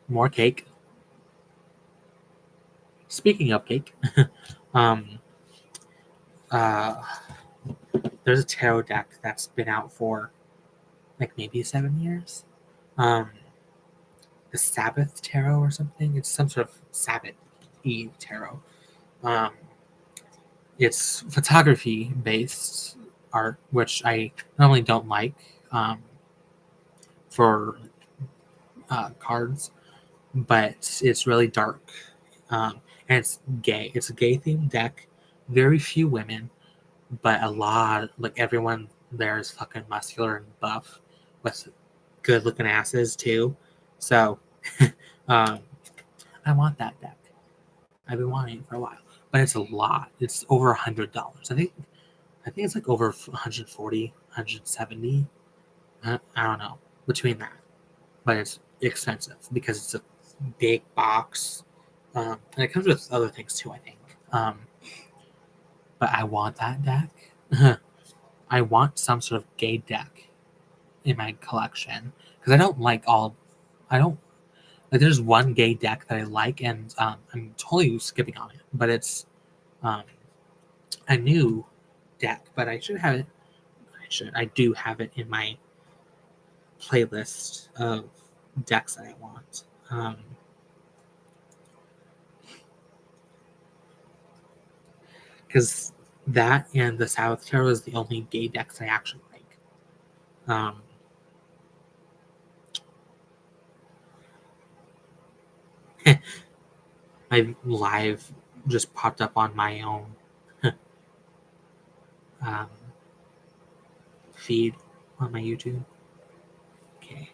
More cake. Speaking of cake, um, there's a tarot deck that's been out for like maybe 7 years. The Sabbath Tarot or something. It's some sort of Sabbath Eve tarot. It's photography based art, which I normally don't like for cards, but it's really dark and it's gay. It's a gay themed deck. Very few women, but a lot, like everyone there is fucking muscular and buff with good looking asses too. So I want that deck. I've been wanting it for a while, but it's a lot. It's over $100. I think it's like over 140, 170. I don't know, between that, but it's expensive because it's a big box, and it comes with other things too, I think. But I want that deck. I want some sort of gay deck in my collection because I don't like all. I don't like. There's one gay deck that I like, and I'm totally skipping on it, but it's a new deck. But I should have it. I do have it in my playlist of decks that I want. Because that and the South Tarot is the only gay decks I actually like. My live just popped up on my own um, feed on my YouTube. Okay.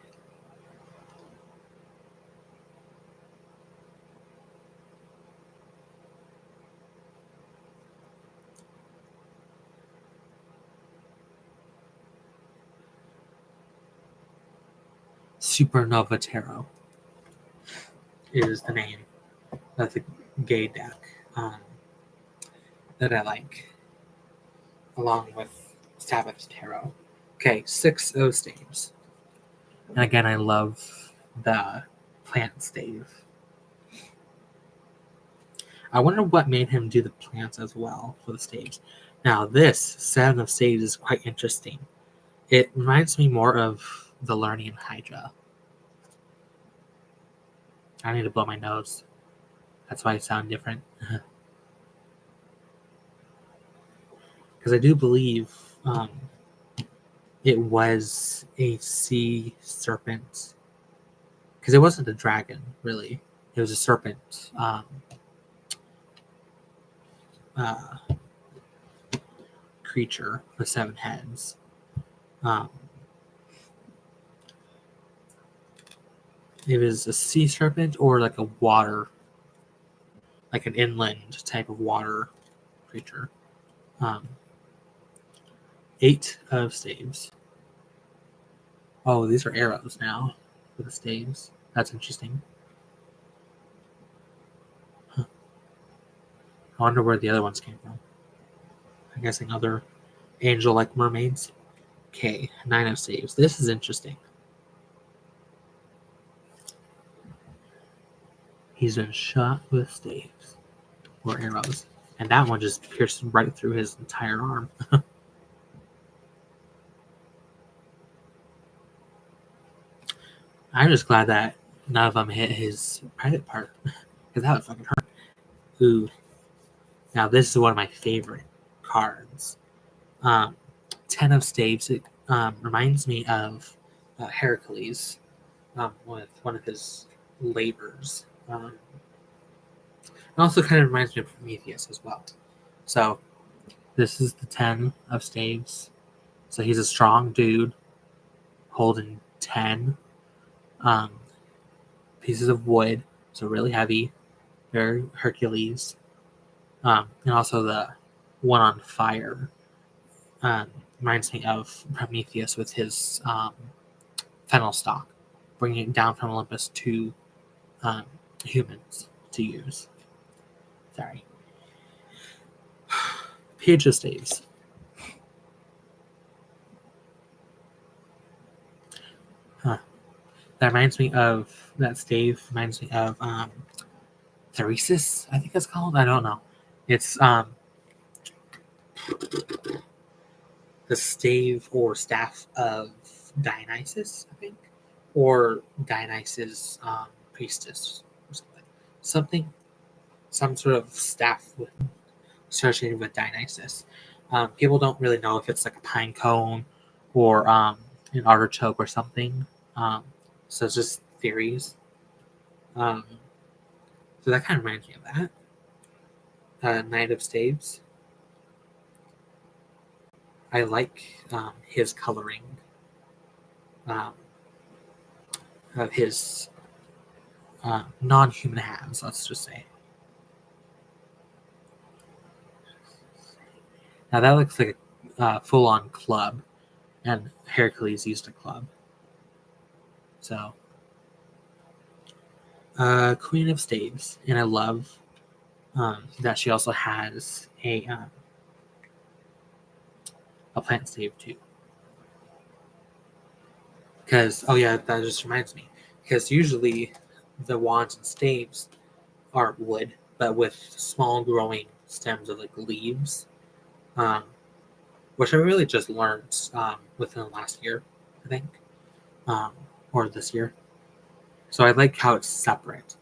Supernova Tarot is the name of the gay deck that I like, along with Sabbath Tarot. Okay, 6 of Staves. And again, I love the plant stave. I wonder what made him do the plants as well for the staves. Now, this 7 of staves is quite interesting. It reminds me more of the Lernian Hydra. I need to blow my nose. That's why I sound different. Because I do believe it was a sea serpent. Because it wasn't a dragon, really. It was a serpent. Uh, Creature with 7 heads. It was a sea serpent or like a water, like an inland type of water creature. 8 of staves. Oh, these are arrows now for the staves. That's interesting. Huh. I wonder where the other ones came from. I'm guessing other angel-like mermaids. Okay, 9 of staves. This is interesting. He's been shot with staves or arrows, and that one just pierced right through his entire arm. I'm just glad that none of them hit his private part, because that would fucking hurt. Ooh. Now this is one of my favorite cards. 10 of staves. It reminds me of Heracles with one of his labors. It also kind of reminds me of Prometheus as well. So this is the 10 of staves. So he's a strong dude holding 10 pieces of wood. So really heavy, very Hercules. And also the one on fire reminds me of Prometheus with his fennel stalk, bringing it down from Olympus to humans to use. Sorry. Page of staves. Huh. That reminds me of, that stave reminds me of Theresis, I think it's called. I don't know. It's the stave or staff of Dionysus, I think, or Dionysus priestess or something. Some sort of staff associated with Dionysus. People don't really know if it's like a pine cone or an artichoke or something. So it's just theories. So that kind of reminds me of that. Knight of Staves. I like his coloring of his non-human halves, let's just say. Now that looks like a full-on club, and Heracles used a club. So, Queen of Staves, and I love that she also has a plant stave too. Because, oh yeah, that just reminds me. Because usually the wands and staves are wood, but with small growing stems of like leaves, which I really just learned within the last year, I think, or this year. So I like how it's separate.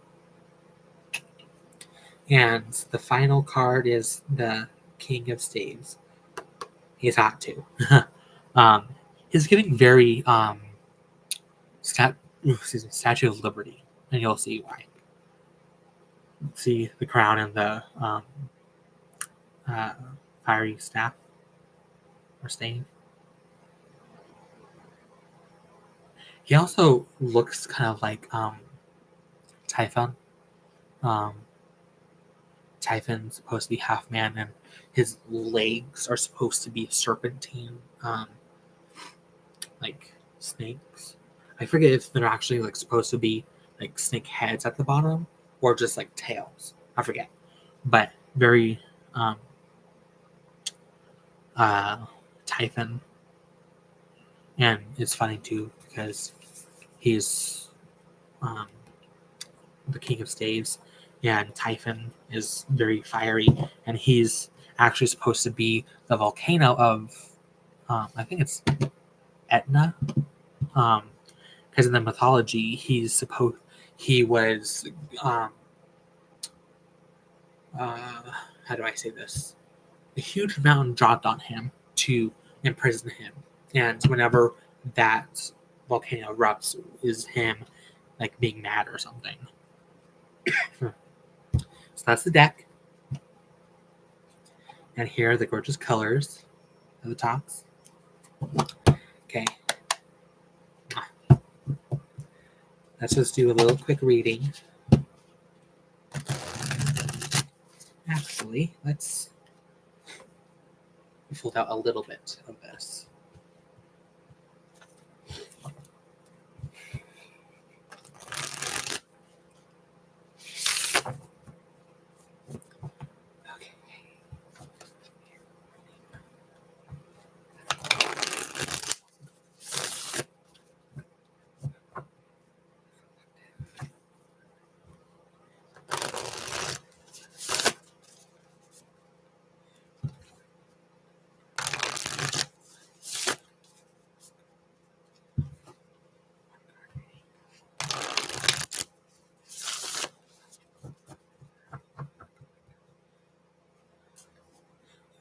And the final card is the King of Staves. He's hot too. He's getting very Statue of Liberty, and you'll see why. See the crown and the fiery staff or stave. He also looks kind of like Typhon. Typhon's supposed to be half man, and his legs are supposed to be serpentine, like snakes. I forget if they're actually like supposed to be like snake heads at the bottom or just like tails. I forget, but very Typhon, and it's funny too because He's the king of staves, and Typhon is very fiery, and he's actually supposed to be the volcano of, I think it's Etna, because in the mythology he was, how do I say this? A huge mountain dropped on him to imprison him, and whenever that volcano erupts, is him like being mad or something. So that's the deck. And here are the gorgeous colors of the tops. Okay. Let's just do a little quick reading. Actually, let's fold out a little bit of this.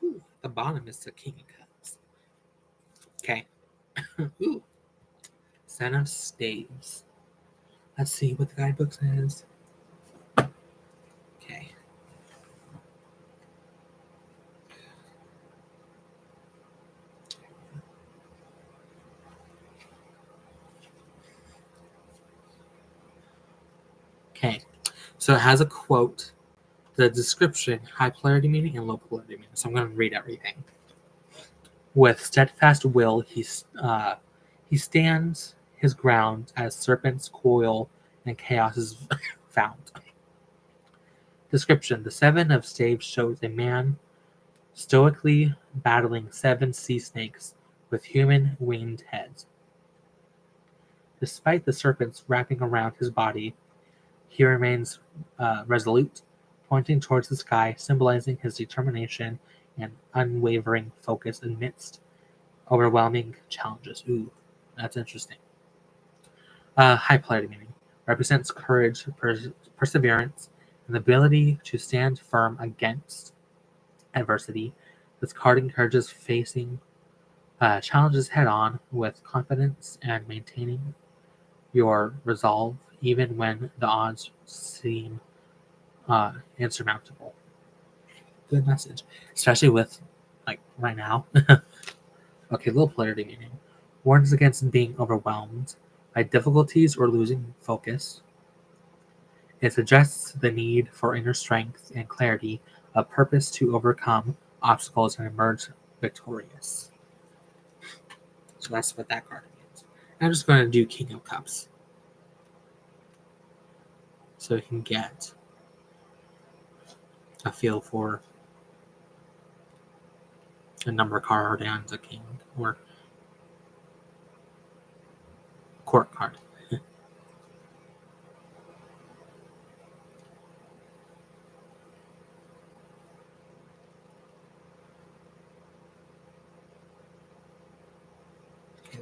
Ooh, the bottom is the King of Cups. Okay. Ooh. Son of Staves. Let's see what the guidebook says. Okay. Okay. So it has a quote, the description, high polarity meaning and low polarity meaning. So I'm going to read everything. With steadfast will, he stands his ground as serpents coil and chaos is found. Description: the Seven of Staves shows a man stoically battling 7 sea snakes with human winged heads. Despite the serpents wrapping around his body, he remains resolute, pointing towards the sky, symbolizing his determination and unwavering focus amidst overwhelming challenges. Ooh, that's interesting. High polarity meaning represents courage, perseverance, and the ability to stand firm against adversity. This card encourages facing challenges head on with confidence and maintaining your resolve even when the odds seem insurmountable. Good message, especially with like right now. Okay, low polarity meaning warns against being overwhelmed by difficulties or losing focus. It suggests the need for inner strength and clarity of purpose to overcome obstacles and emerge victorious. So that's what that card means. I'm just going to do King of Cups, so you can get a feel for a number card and a king or court card. Okay, there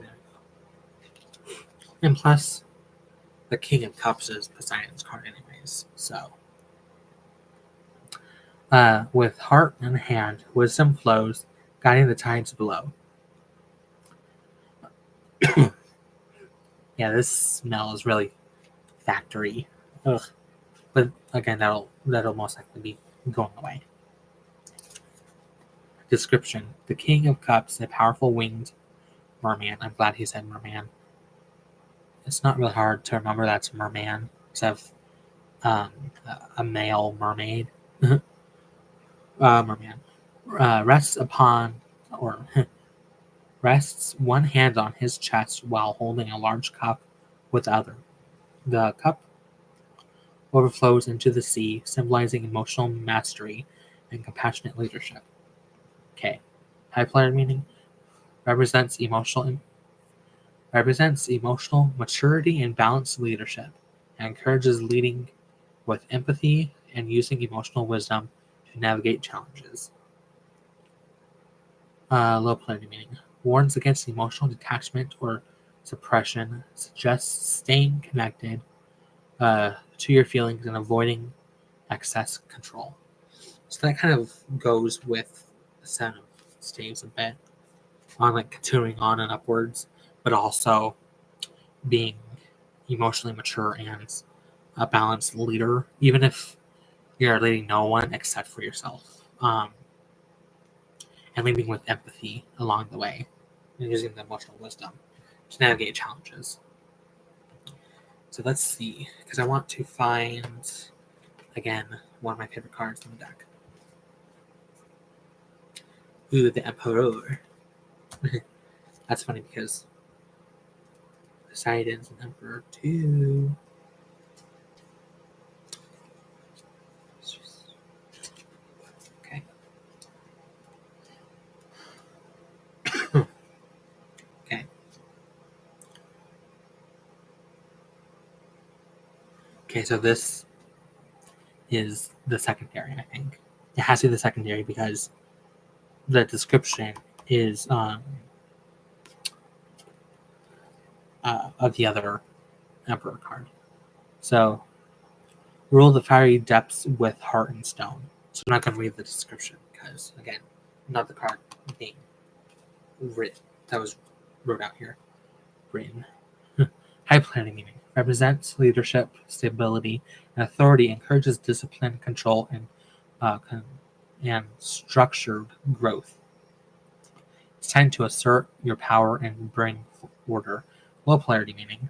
we go. And plus, the King of Cups is Poseidon's card anyways, so. With heart in hand, wisdom flows, guiding the tides below. Yeah, this smell is really factory. Ugh. But again, that'll most likely be going away. Description: the King of Cups, a powerful winged merman. I'm glad he said merman. It's not really hard to remember that's merman instead of a male mermaid. Merman rests upon or rests one hand on his chest while holding a large cup with the other. The cup overflows into the sea, symbolizing emotional mastery and compassionate leadership. Okay. High polarity meaning represents represents emotional maturity and balanced leadership, and encourages leading with empathy and using emotional wisdom to navigate challenges. Low polarity meaning warns against emotional detachment or suppression, suggests staying connected to your feelings and avoiding excess control. So that kind of goes with the Seven of Staves a bit on like continuing on and upwards, but also being emotionally mature and a balanced leader, even if you're leading no one except for yourself, and leading with empathy along the way and using the emotional wisdom to navigate challenges. So let's see, because I want to find, again, one of my favorite cards in the deck. Ooh, the Emperor. That's funny because Poseidon's an Emperor too. Okay. Okay. Okay, so this is the secondary, I think. It has to be the secondary because the description is of the other Emperor card. So, rule the fiery depths with heart and stone. So I'm not going to read the description because, again, not the card being written. That was wrote out here. Written. High planning meaning represents leadership, stability, and authority. Encourages discipline, control, and structured growth. It's time to assert your power and bring order. Low polarity meaning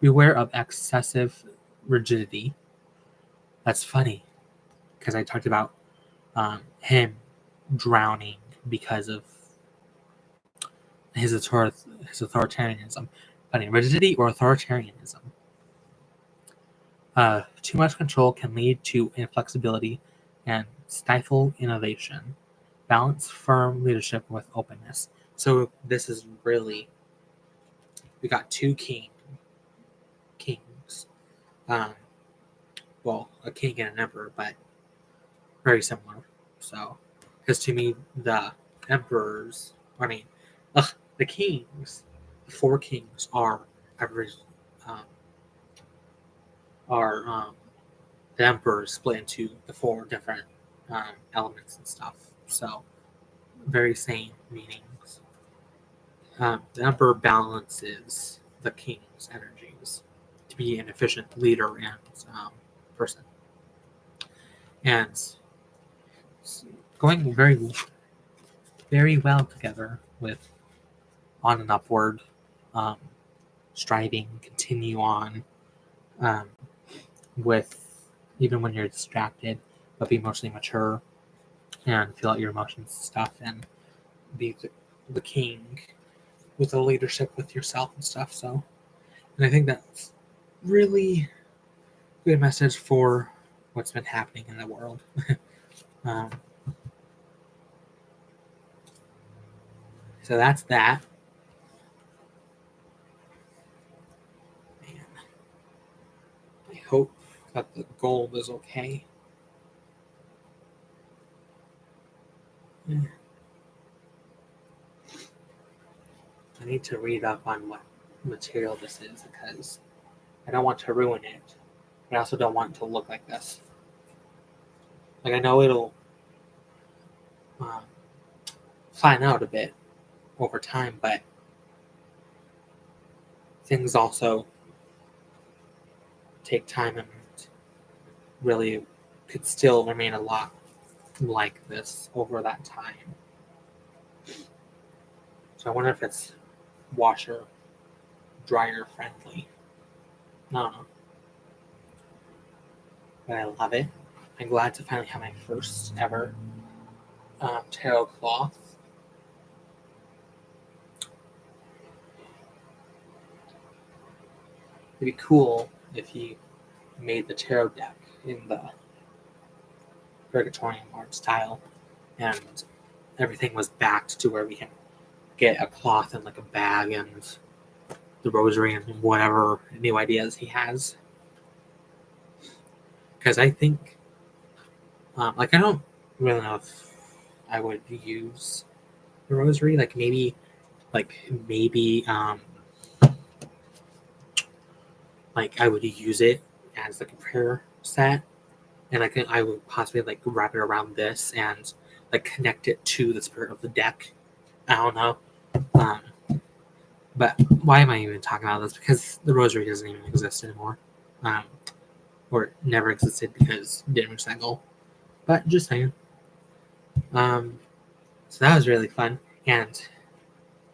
beware of excessive rigidity. That's funny because I talked about him drowning because of his authoritarianism. Funny, rigidity or authoritarianism. Too much control can lead to inflexibility and stifle innovation. Balance firm leadership with openness. So this is really, we got two kings. Well, a king and an emperor, but very similar. So, because to me, the emperors, the kings, the four kings are um, are the emperor split into the four different elements and stuff. So, very same meanings. The emperor balances the king's energies to be an efficient leader and person. And going very, very well together with on and upward, um, striving, continue on with even when you're distracted, but be emotionally mature and feel out your emotions and stuff and be the king with the leadership with yourself and stuff. So, and I think that's really good message for what's been happening in the world. um, so that's that. Man, I hope that the gold is okay. I need to read up on what material this is because I don't want to ruin it. But I also don't want it to look like this. Like I know it'll um, flatten out a bit over time, but things also take time and really could still remain a lot like this over that time. So I wonder if it's washer dryer friendly. I don't know. But I love it. I'm glad to finally have my first ever tarot cloth. It'd be cool if he made the tarot deck in the Purgatorian art style and everything was backed to where we can get a cloth and like a bag and the rosary and whatever new ideas he has. Because I think, I don't really know if I would use the rosary. Maybe, I would use it as like a prayer set, and I would possibly wrap it around this and connect it to the spirit of the deck. I don't know. But why am I even talking about this? Because the rosary doesn't even exist anymore. Or it never existed because it didn't reach that goal. But just saying. So that was really fun. And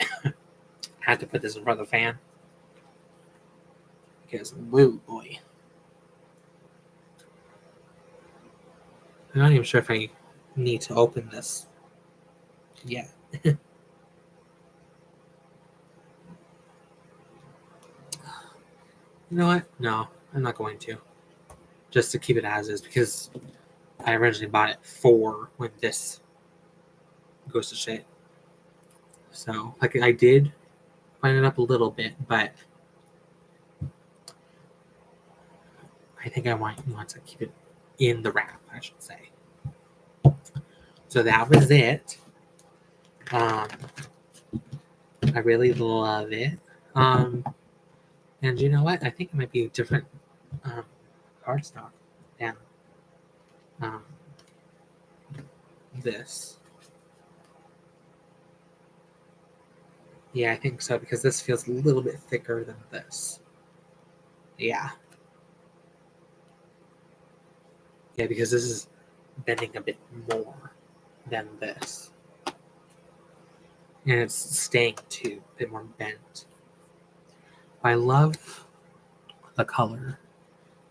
I had to put this in front of the fan. Because, woo boy. I'm not even sure if I need to open this yet. You know what? No, I'm not going to. Just to keep it as is, because I originally bought it for when this goes to shit. So, I did find it up a little bit, but I think I want to keep it in the wrap, I should say. So that was it. I really love it. And you know what? I think it might be a different cardstock than this. Yeah, I think so, because this feels a little bit thicker than this. Yeah. Yeah, because this is bending a bit more than this. And it's staying too, a bit more bent. I love the color.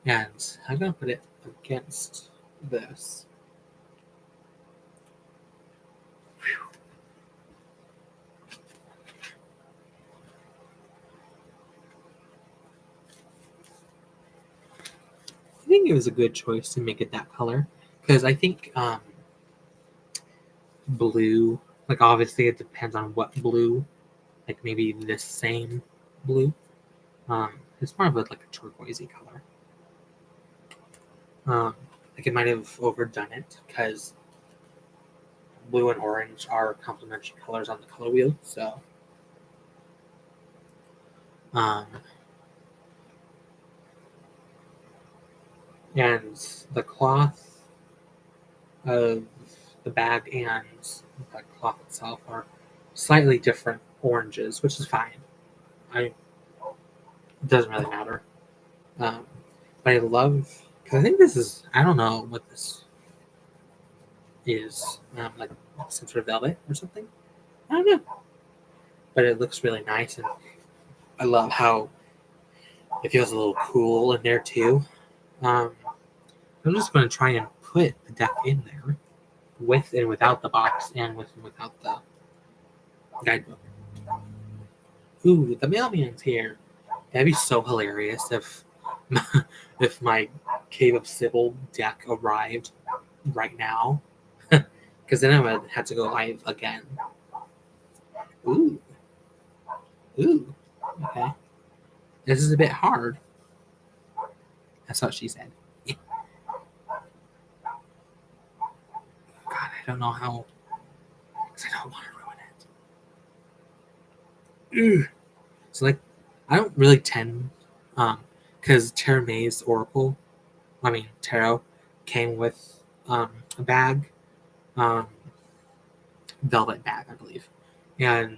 And I'm going to put it against this. I think it was a good choice to make it that color, because I think blue, obviously it depends on what blue, maybe this same blue. It's more of a turquoisey color. It might have overdone it, because blue and orange are complementary colors on the color wheel. So, and the cloth of the bag and the cloth itself are slightly different oranges, which is fine. It doesn't really matter. But I love, because I think this is, I don't know what this is, some sort of velvet or something. I don't know. But it looks really nice, and I love how it feels a little cool in there too. I'm just going to try and put the deck in there, with and without the box, and with and without the guidebook. Ooh, the mailman's here. That'd be so hilarious if my Cave of Sybil deck arrived right now, because then I would have to go live again. Ooh, okay. This is a bit hard. That's what she said. God, I don't know how, because I don't want to ruin it. Ooh. So I don't really tend, because Tarot May's Tarot came with a bag, velvet bag, I believe, and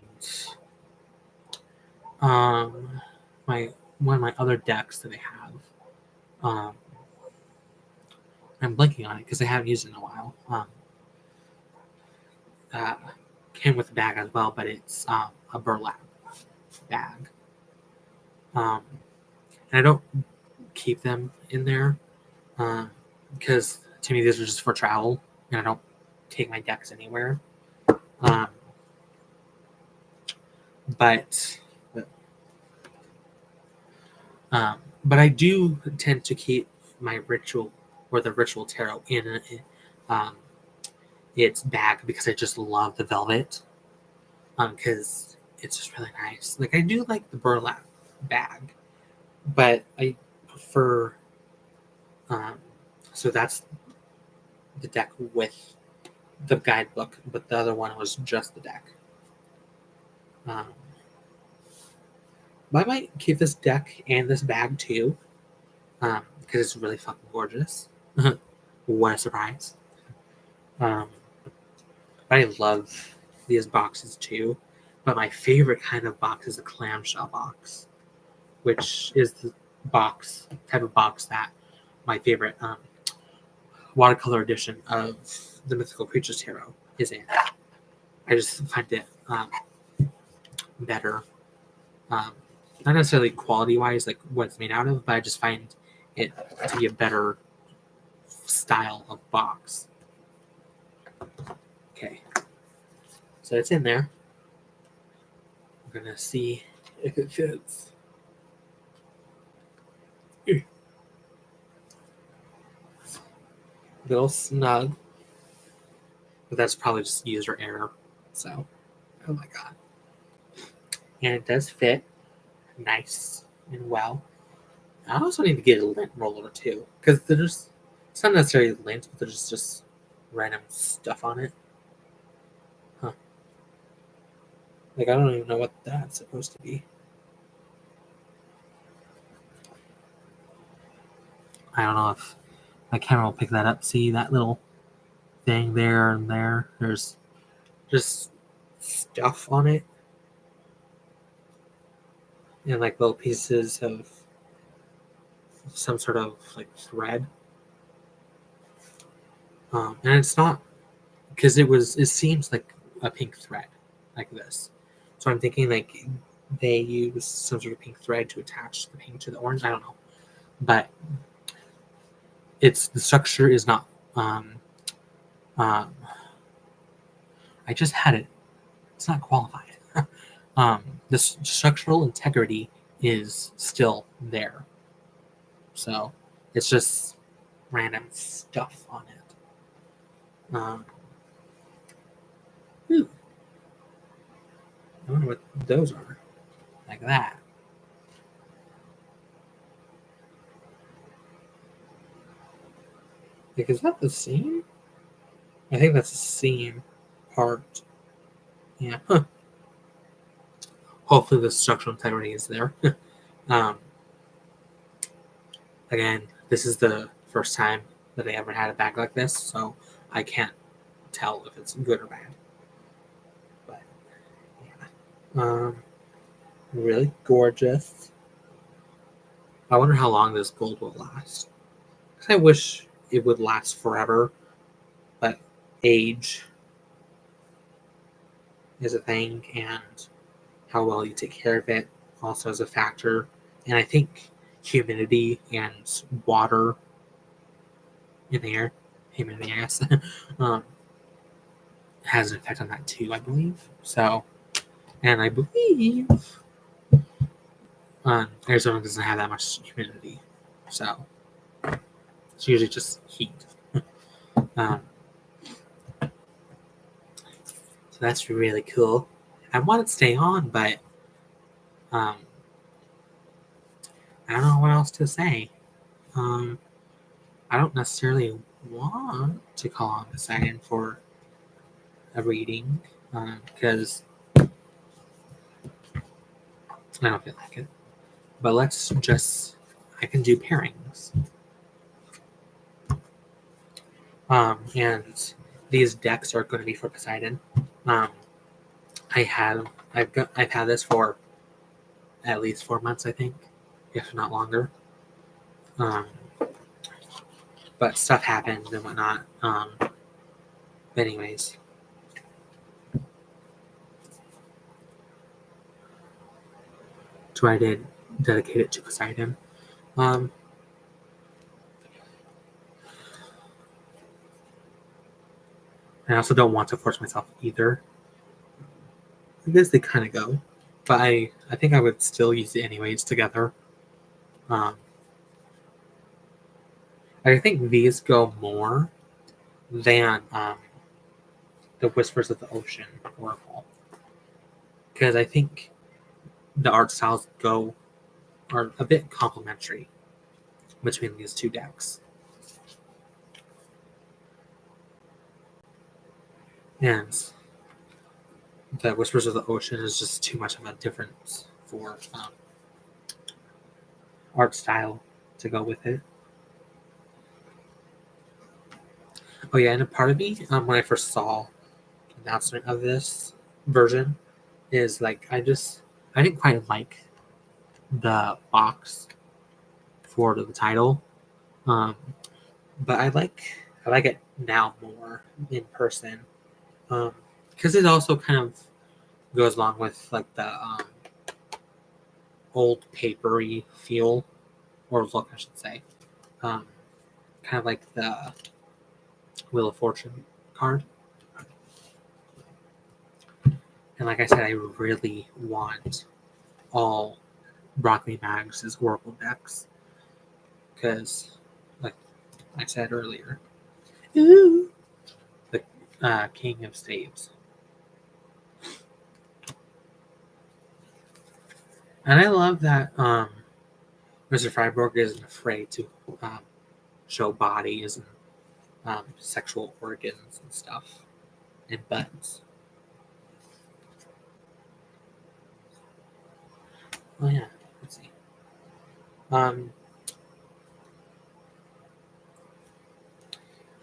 my one of my other decks that I have, I'm blanking on it because I haven't used it in a while. Came with a bag as well, but it's a burlap bag. And I don't keep them in there because to me these are just for travel, and I don't take my decks anywhere. But I do tend to keep my ritual or the ritual tarot in its bag, because I just love the velvet. because it's just really nice. Like I do like the burlap bag, but I prefer. So that's the deck with the guidebook, but the other one was just the deck. Um, but I might keep this deck and this bag too, because it's really fucking gorgeous. What a surprise! Um, I love these boxes too, but my favorite kind of box is a clamshell box, which is the type of box that my favorite watercolor edition of the Mythical Creatures Tarot is in. I just find it better. Not necessarily quality wise, like what it's made out of, but I just find it to be a better style of box. Okay, so it's in there. We're gonna see if it fits. A little snug, but that's probably just user error. So, oh my god. And it does fit nice and well. I also need to get a lint roller too, because it's not necessarily lint, but there's just random stuff on it. Huh. Like, I don't even know what that's supposed to be. I don't know if my camera will pick that up. See that little thing there and there? There's just stuff on it. And like little pieces of some sort of like thread. And it's not, because it seems like a pink thread like this. So I'm thinking like they use some sort of pink thread to attach the pink to the orange. I don't know. But the structure is not I just had it. It's not qualified. The structural integrity is still there. So it's just random stuff on it. Ooh. I wonder what those are. Like that. Like, is that the seam? I think that's the seam part. Yeah. Huh. Hopefully the structural integrity is there. Again, this is the first time that I ever had a bag like this, so I can't tell if it's good or bad. But yeah. Really gorgeous. I wonder how long this gold will last. I wish it would last forever, but age is a thing, and how well you take care of it also is a factor. And I think humidity and water in the air, humidity, I guess, has an effect on that too, I believe. So, and I believe Arizona doesn't have that much humidity, so it's usually just heat. So that's really cool. I want it to stay on, but I don't know what else to say. I don't necessarily want to call on Poseidon for a reading because I don't feel like it. But I can do pairings. And these decks are going to be for Poseidon. I've had this for at least 4 months, I think, if not longer. But stuff happened and whatnot. Anyways. So I did dedicate it to Poseidon. I also don't want to force myself either. I guess they kind of go. But I think I would still use it anyways together. I think these go more than the Whispers of the Ocean Oracle. because I think the art styles are a bit complementary between these two decks. And the Whispers of the Ocean is just too much of a difference for art style to go with it. Oh yeah, and a part of me, when I first saw the announcement of this version, is like I didn't quite like the box for the title, but I like it now more in person, because it also kind of goes along with like the old papery feel or look, I should say, kind of like the Wheel of Fortune card. And like I said, I really want all Broccoli Mags' Oracle decks because, like I said earlier, ooh, the King of Staves. And I love that Mr. Friborg isn't afraid to show bodies and sexual organs and stuff and buttons. Oh yeah, let's see.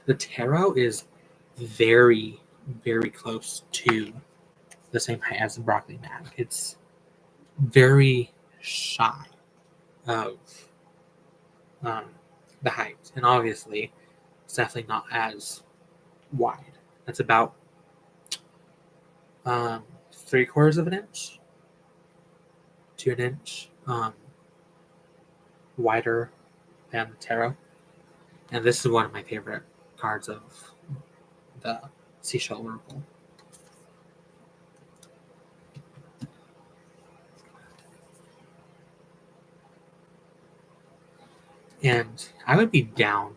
The tarot is very, very close to the same height as the Broccoli Mag. It's very shy of the height, and obviously, it's definitely not as wide. It's about 3/4 of an inch to an inch wider than the tarot. And this is one of my favorite cards of the Seashell Oracle. And I would be down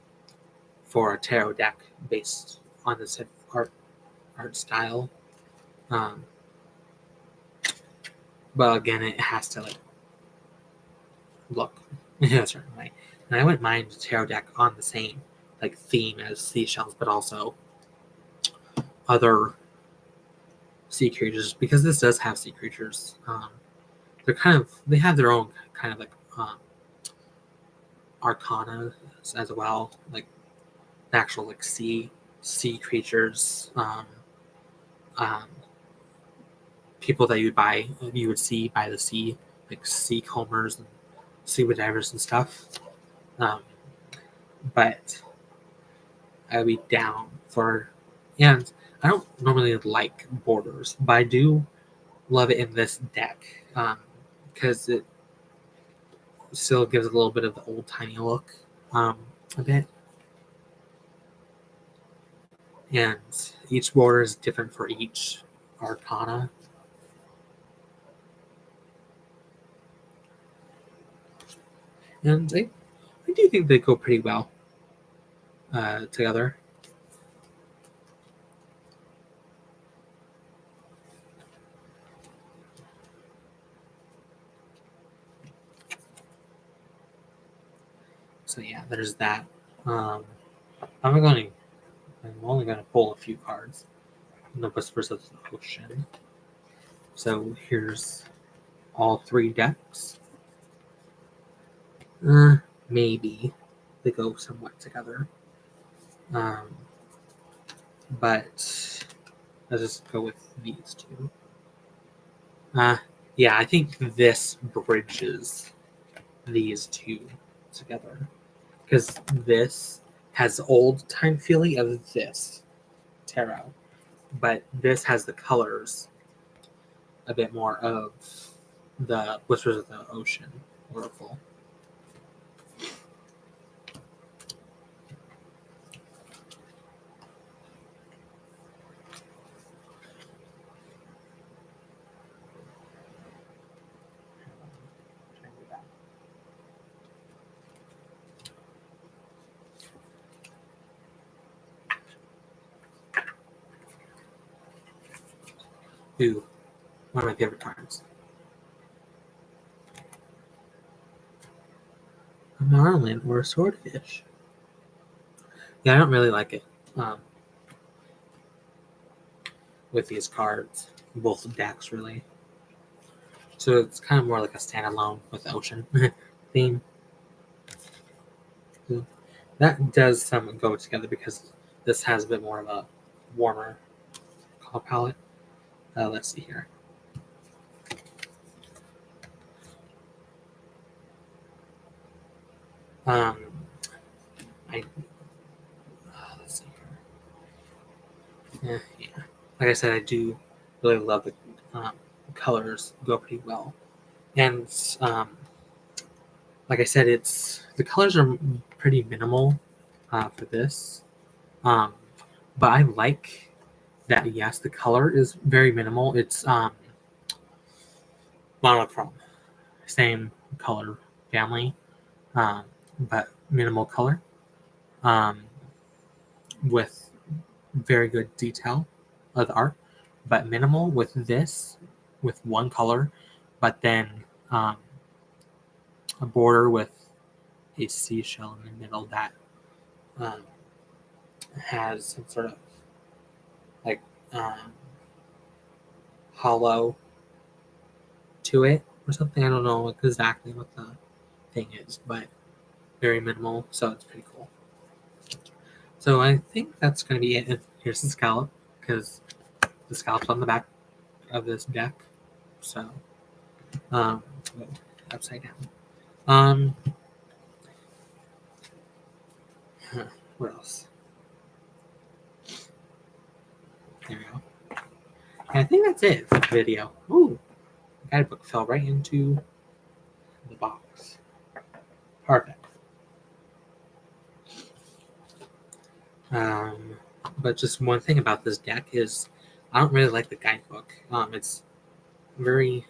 for a tarot deck based on this art style. But again, it has to like look in a certain way. And I wouldn't mind a tarot deck on the same like theme as seashells, but also other sea creatures, because this does have sea creatures. They have their own kind of like arcana as well, like actual like sea creatures, people that you would see by the sea, like sea combers and scuba divers and stuff. But I would be down for, and I don't normally like borders, but I do love it in this deck because it still gives a little bit of the old timey look, a bit. And each border is different for each arcana. And I do think they go pretty well together. So yeah, there's that. I'm only going to pull a few cards in the Whispers of the Ocean. So here's all 3 decks. Maybe they go somewhat together. But let's just go with these 2. Yeah, I think this bridges these 2 together, because this has old time feeling of this tarot, but this has the colors a bit more of the Whispers of the Ocean Oracle. Ooh, One of my favorite cards. A marlin or a swordfish. Yeah, I don't really like it with these cards. Both decks, really. So it's kind of more like a standalone with the ocean theme. That does some go together because this has a bit more of a warmer color palette. Let's see here. I let's see here. Yeah. Like I said, I do really love the colors go pretty well, and like I said, the colors are pretty minimal for this, but I like that. Yes, the color is very minimal. It's monochrome, same color family, but minimal color, with very good detail of the art, but minimal with this, with one color, but then a border with a seashell in the middle that um, has some sort of like hollow to it or something. I don't know exactly what the thing is, but very minimal, so it's pretty cool. So I think that's going to be it. Here's the scallop, because the scallop's on the back of this deck. So, upside down. What else? There we go. And I think that's it for the video. Ooh, the guidebook fell right into the box. Perfect. But just one thing about this deck is I don't really like the guidebook. It's very...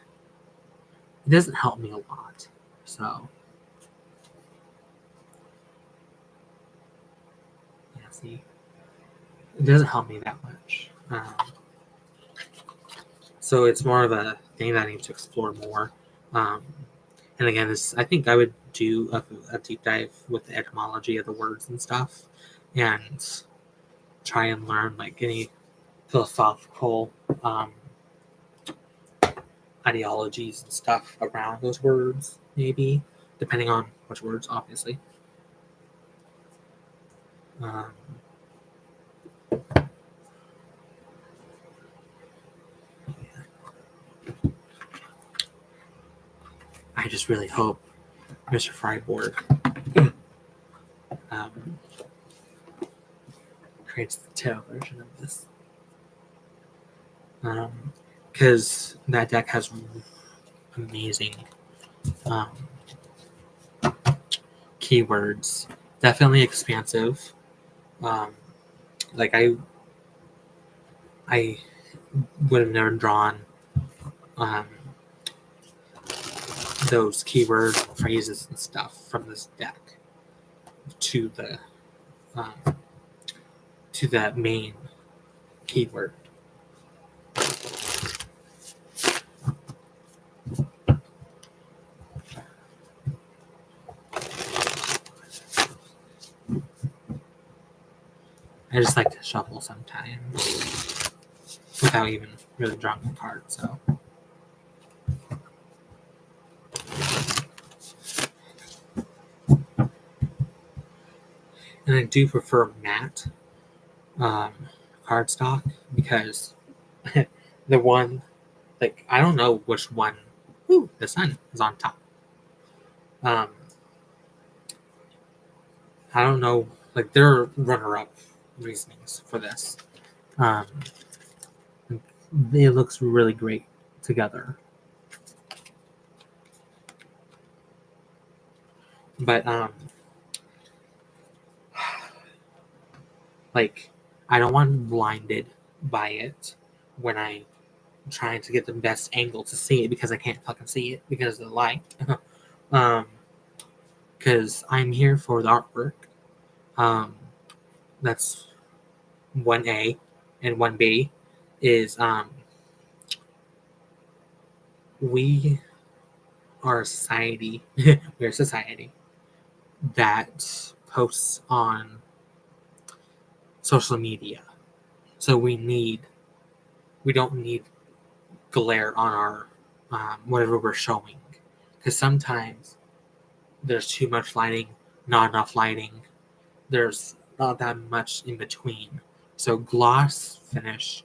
It doesn't help me a lot. So, yeah, see? It doesn't help me that much. So it's more of a thing that I need to explore more. And again, I think I would do a deep dive with the etymology of the words and stuff, and try and learn like any philosophical ideologies and stuff around those words, maybe, depending on which words, obviously. I just really hope Mr.Friborg creates the tarot version of this. Because that deck has amazing keywords. Definitely expansive. Like I would have never drawn those keyword phrases and stuff from this deck to the main keyword. I just like to shuffle sometimes without even really drawing a card, so. And I do prefer matte cardstock because the one, like, I don't know which one. Ooh, the sun is on top. I don't know, like, there are runner-up reasonings for this. It looks really great together. But, like, I don't want to be blinded by it when I'm trying to get the best angle to see it because I can't fucking see it because of the light. Because I'm here for the artwork. That's 1A, and 1B is we are a society. We're a society that posts on social media. So we don't need glare on our whatever we're showing, because sometimes there's too much lighting, not enough lighting. There's not that much in between. So gloss finish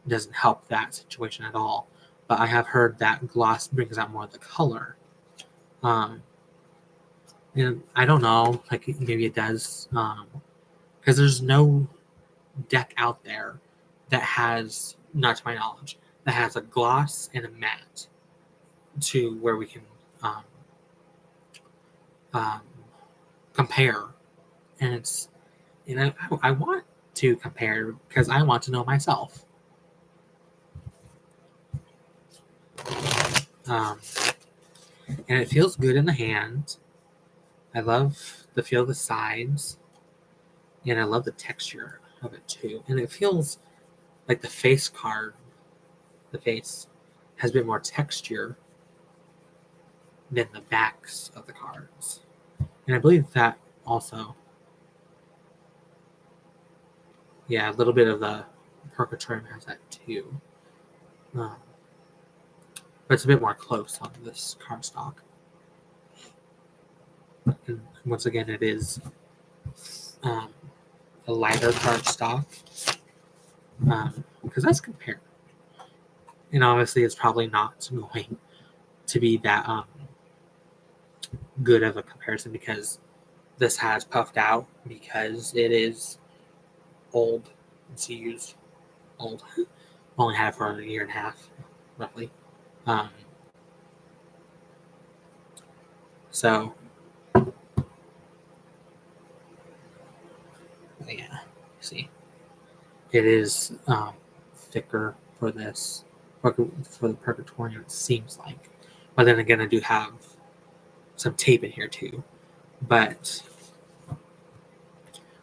doesn't help that situation at all. But I have heard that gloss brings out more of the color. And I don't know, like maybe it does, because there's no deck out there that has, not to my knowledge, that has a gloss and a matte to where we can um, compare. And it's, I want to compare because I want to know myself. And it feels good in the hand. I love the feel of the sides, and I love the texture of it too. And it feels like the face has a bit more texture than the backs of the cards. And I believe that also, a little bit of the Purgatorium has that too. But it's a bit more close on this cardstock. And once again, it is a lighter cardstock, because that's compared. And obviously, it's probably not going to be that good of a comparison, because this has puffed out because it is old. It's used old. Only had it for a year and a half, roughly. So, yeah, see, it is thicker for this, for the Purgatorium, it seems like. But then again, I do have some tape in here too. But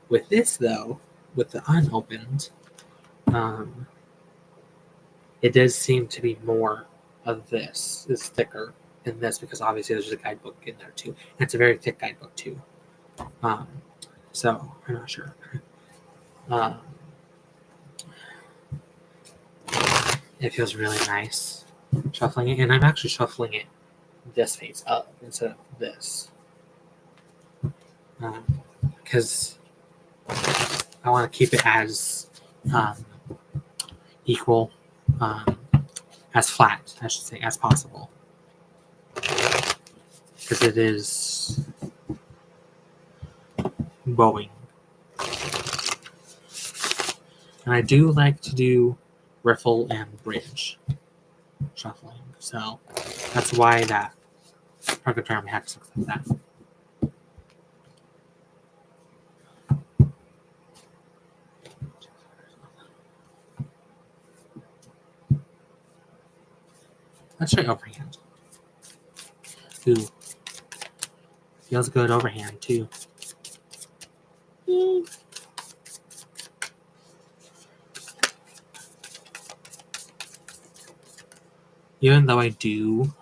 with this, though, with the unopened, it does seem to be more of this. It's thicker than this because obviously there's a guidebook in there too. And it's a very thick guidebook too. So I'm not sure. It feels really nice shuffling it, and I'm actually shuffling it this face up instead of this, because I want to keep it as equal, as flat, I should say, as possible, because it is bowing. And I do like to do riffle and bridge shuffling, so that's why that Purgatorium Hex looks like that. Let's try overhand. Ooh. Feels good overhand too. Even though I do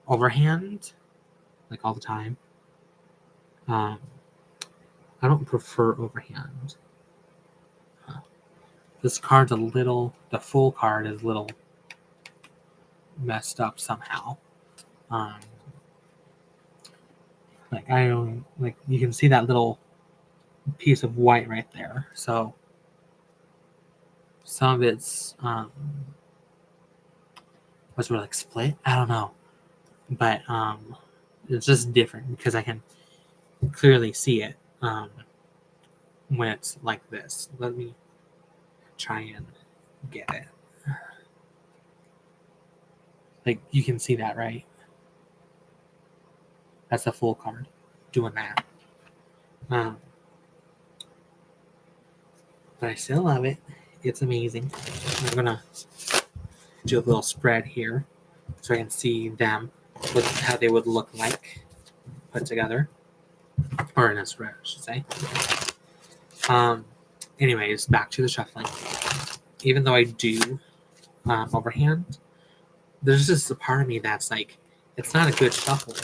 overhand, like all the time, I don't prefer overhand. This card's the full card is a little messed up somehow. You can see that little piece of white right there. So some of it's was like split. I don't know, but it's just different because I can clearly see it when it's like this. Let me try and get it. Like you can see that, right? That's a full card doing that. But I still love it. It's amazing. I'm gonna do a little spread here so I can see them with how they would look like put together, or in a spread, I should say. Anyways, back to the shuffling. Even though I do overhand, there's just a part of me that's like, it's not a good shuffle.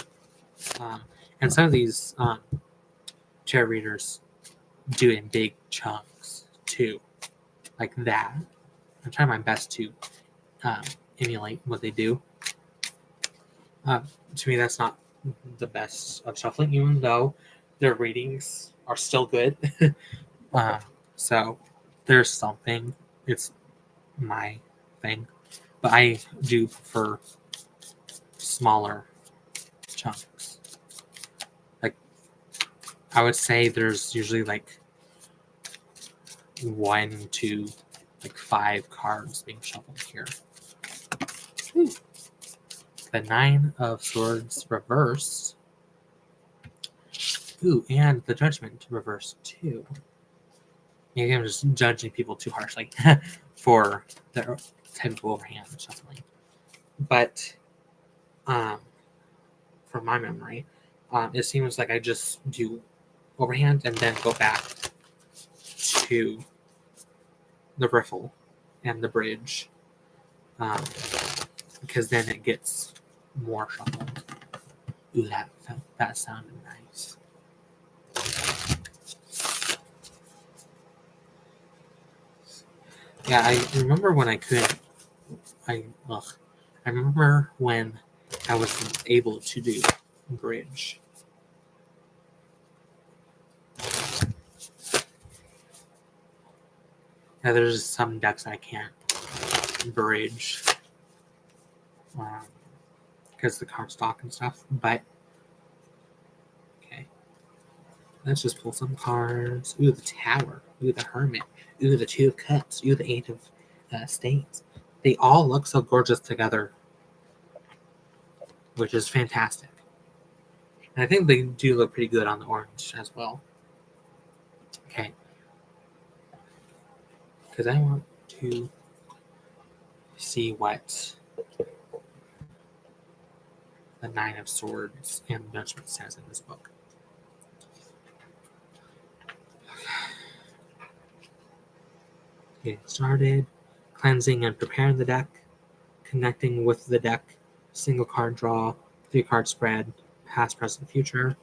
And some of these tarot readers do it in big chunks too, like that. I'm trying my best to emulate what they do. To me, that's not the best of shuffling, even though their readings are still good. So there's something. It's my thing, but I do prefer smaller chunks. Like, I would say there's usually like 1 to like 5 cards being shuffled here. Ooh. The 9 of Swords reversed. Ooh, and the Judgment reversed too. Maybe I'm just judging people too harshly for their type of overhand shuffling. But from my memory, it seems like I just do overhand and then go back to the riffle and the bridge, because then it gets more shuffled. Ooh, that sounded nice. Yeah, I remember when I couldn't. I remember when I was able to do bridge. Yeah, there's some decks I can't bridge because the card stock and stuff. But okay, let's just pull some cards. Ooh, the Tower. Ooh, the Hermit. Ooh, the Two of Cups. Ooh, the Eight of States. They all look so gorgeous together, which is fantastic. And I think they do look pretty good on the orange as well. Okay. Because I want to see what the Nine of Swords and Judgment says in this book. Getting started, cleansing and preparing the deck, connecting with the deck, single card draw, 3 card spread, past, present, future.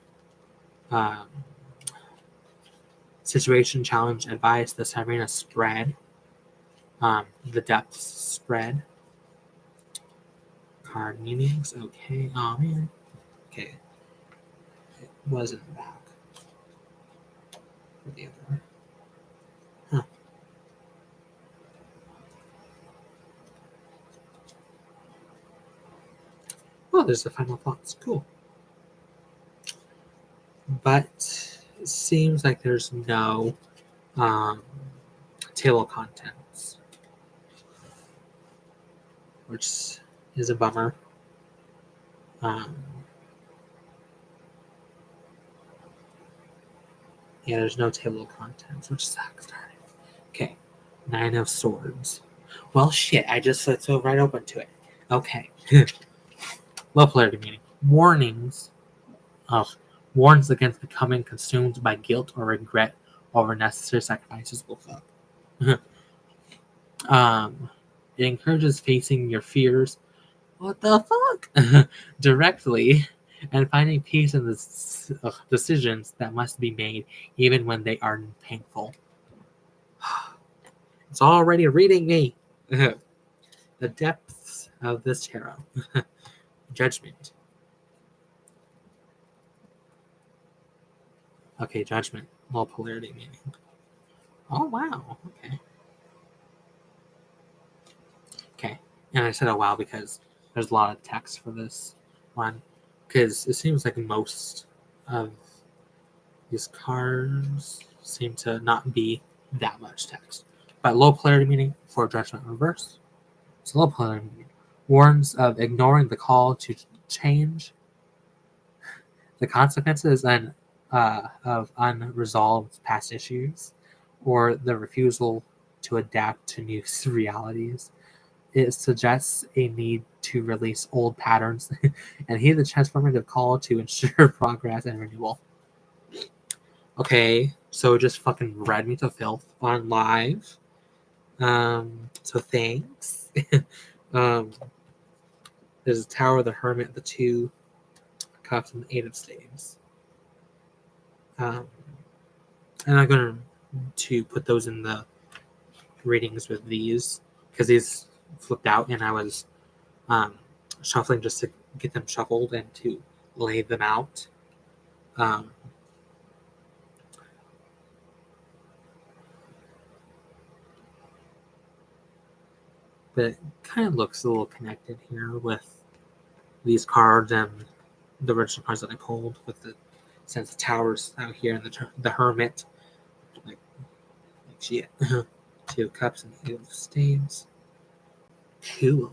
Situation, challenge, advice, the Sirena spread, the depths spread, card meanings. Okay, oh man. Okay, it was in the back. For the other. Huh. Oh, there's the final thoughts. Cool. But it seems like there's no table of contents, which is a bummer. Yeah, there's no table of contents, which sucks. Okay, 9 of Swords. Well, shit, I just said so right open to it. Okay. Low polarity meaning. Warnings. Warns against becoming consumed by guilt or regret over necessary sacrifices. Well, fuck. It encourages facing your fears. What the fuck? Directly, and finding peace in the decisions that must be made, even when they are painful. It's already reading me. The depths of this tarot. Judgment. Okay, judgment. Low polarity meaning. Oh, wow. Okay. Okay. And I said, oh, wow, because there's a lot of text for this one. Because it seems like most of these cards seem to not be that much text. But low polarity meaning for judgment reverse. So low polarity meaning warns of ignoring the call to change, the consequences of unresolved past issues, or the refusal to adapt to new realities. It suggests a need to release old patterns and heed the transformative call to ensure progress and renewal. Okay, so it just fucking read me to filth on live. So thanks. There's a Tower, the Hermit, the 2 Cups, and the 8 of Staves. And I'm going to put those in the readings with these because these flipped out, and I was shuffling just to get them shuffled and to lay them out. But it kind of looks a little connected here with these cards and the original cards that I pulled, with the sense of Towers out here and the Hermit, like shit. 2 Cups and 8 of Staves. Cool.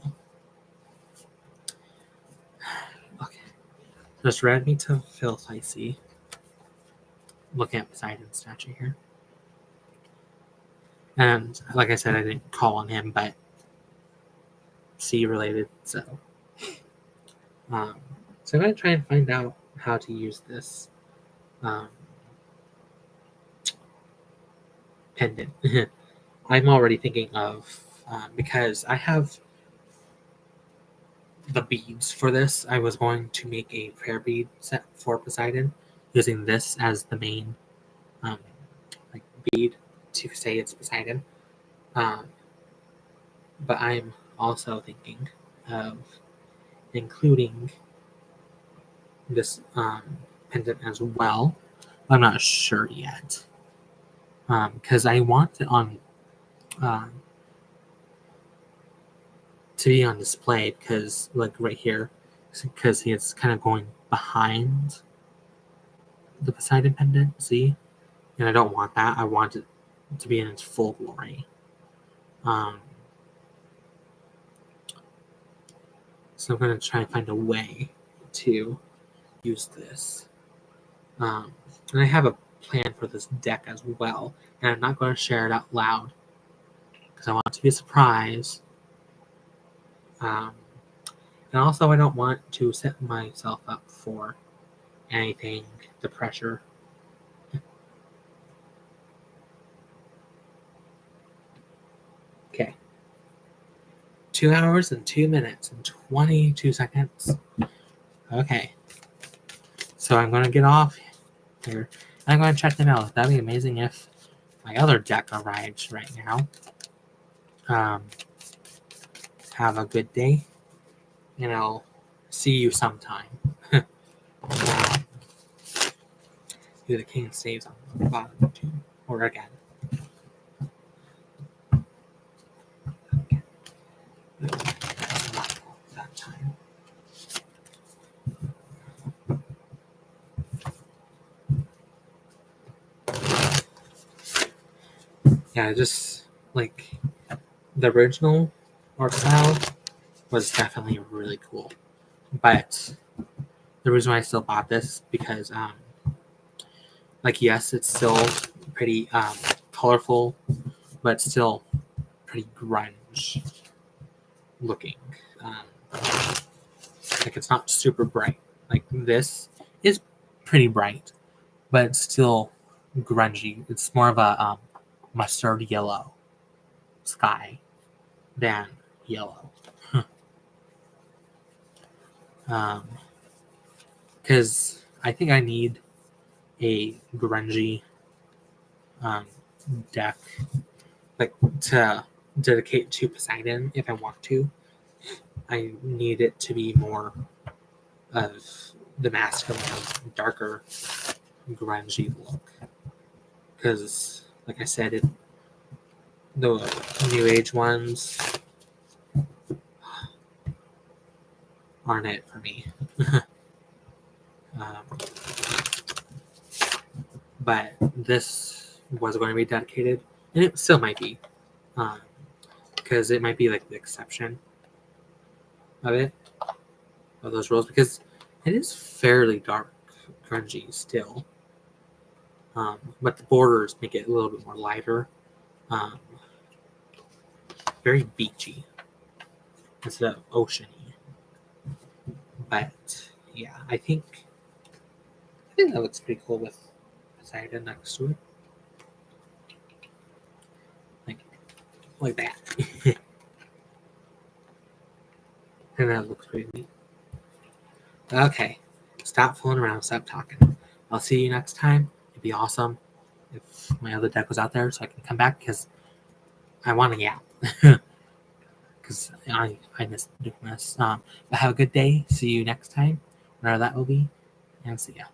Okay. Just read me to Phil Ficey. Looking at Poseidon's statue here. And like I said, I didn't call on him, but sea related, so. So I'm going to try and find out how to use this pendant. I'm already thinking of, because I have the beads for this, I was going to make a prayer bead set for Poseidon, using this as the main like bead to say it's Poseidon. But I'm also thinking of including this pendant as well. I'm not sure yet, because I want it on to be on display, because like right here, because it's kind of going behind the Poseidon pendant, see? And I don't want that. I want it to be in its full glory. So I'm going to try and find a way to use this. And I have a plan for this deck as well, and I'm not going to share it out loud because I want it to be a surprise. And also, I don't want to set myself up for anything, the pressure. Okay. 2 hours and 2 minutes and 22 seconds. Okay. So I'm going to get off here. I'm going to check the mail. That'd be amazing if my other deck arrives right now. Have a good day, and I'll see you sometime. Do the King of Staves on the bottom too, or again. Okay. That time. Yeah, just like the original art style was definitely really cool, but the reason why I still bought this is because like, yes, it's still pretty colorful, but still pretty grunge looking. Like, it's not super bright. Like, this is pretty bright, but it's still grungy. It's more of a mustard yellow sky than yellow. Because I think I need a grungy deck, like, to dedicate to Poseidon if I want to. I need it to be more of the masculine, darker, grungy look. Because, like I said, the New Age ones aren't it for me. But this was going to be dedicated, and it still might be, because it might be like the exception of it, of those rules, because it is fairly dark, grungy still. But the borders make it a little bit more lighter, very beachy instead of oceany. But yeah, I think that looks pretty cool with Poseidon next to it, like that. And that looks pretty neat. Okay, stop fooling around, stop talking. I'll see you next time. It'd be awesome if my other deck was out there so I can come back because I want to yap. Because I miss doing this. But have a good day. See you next time, whenever that will be. And see ya.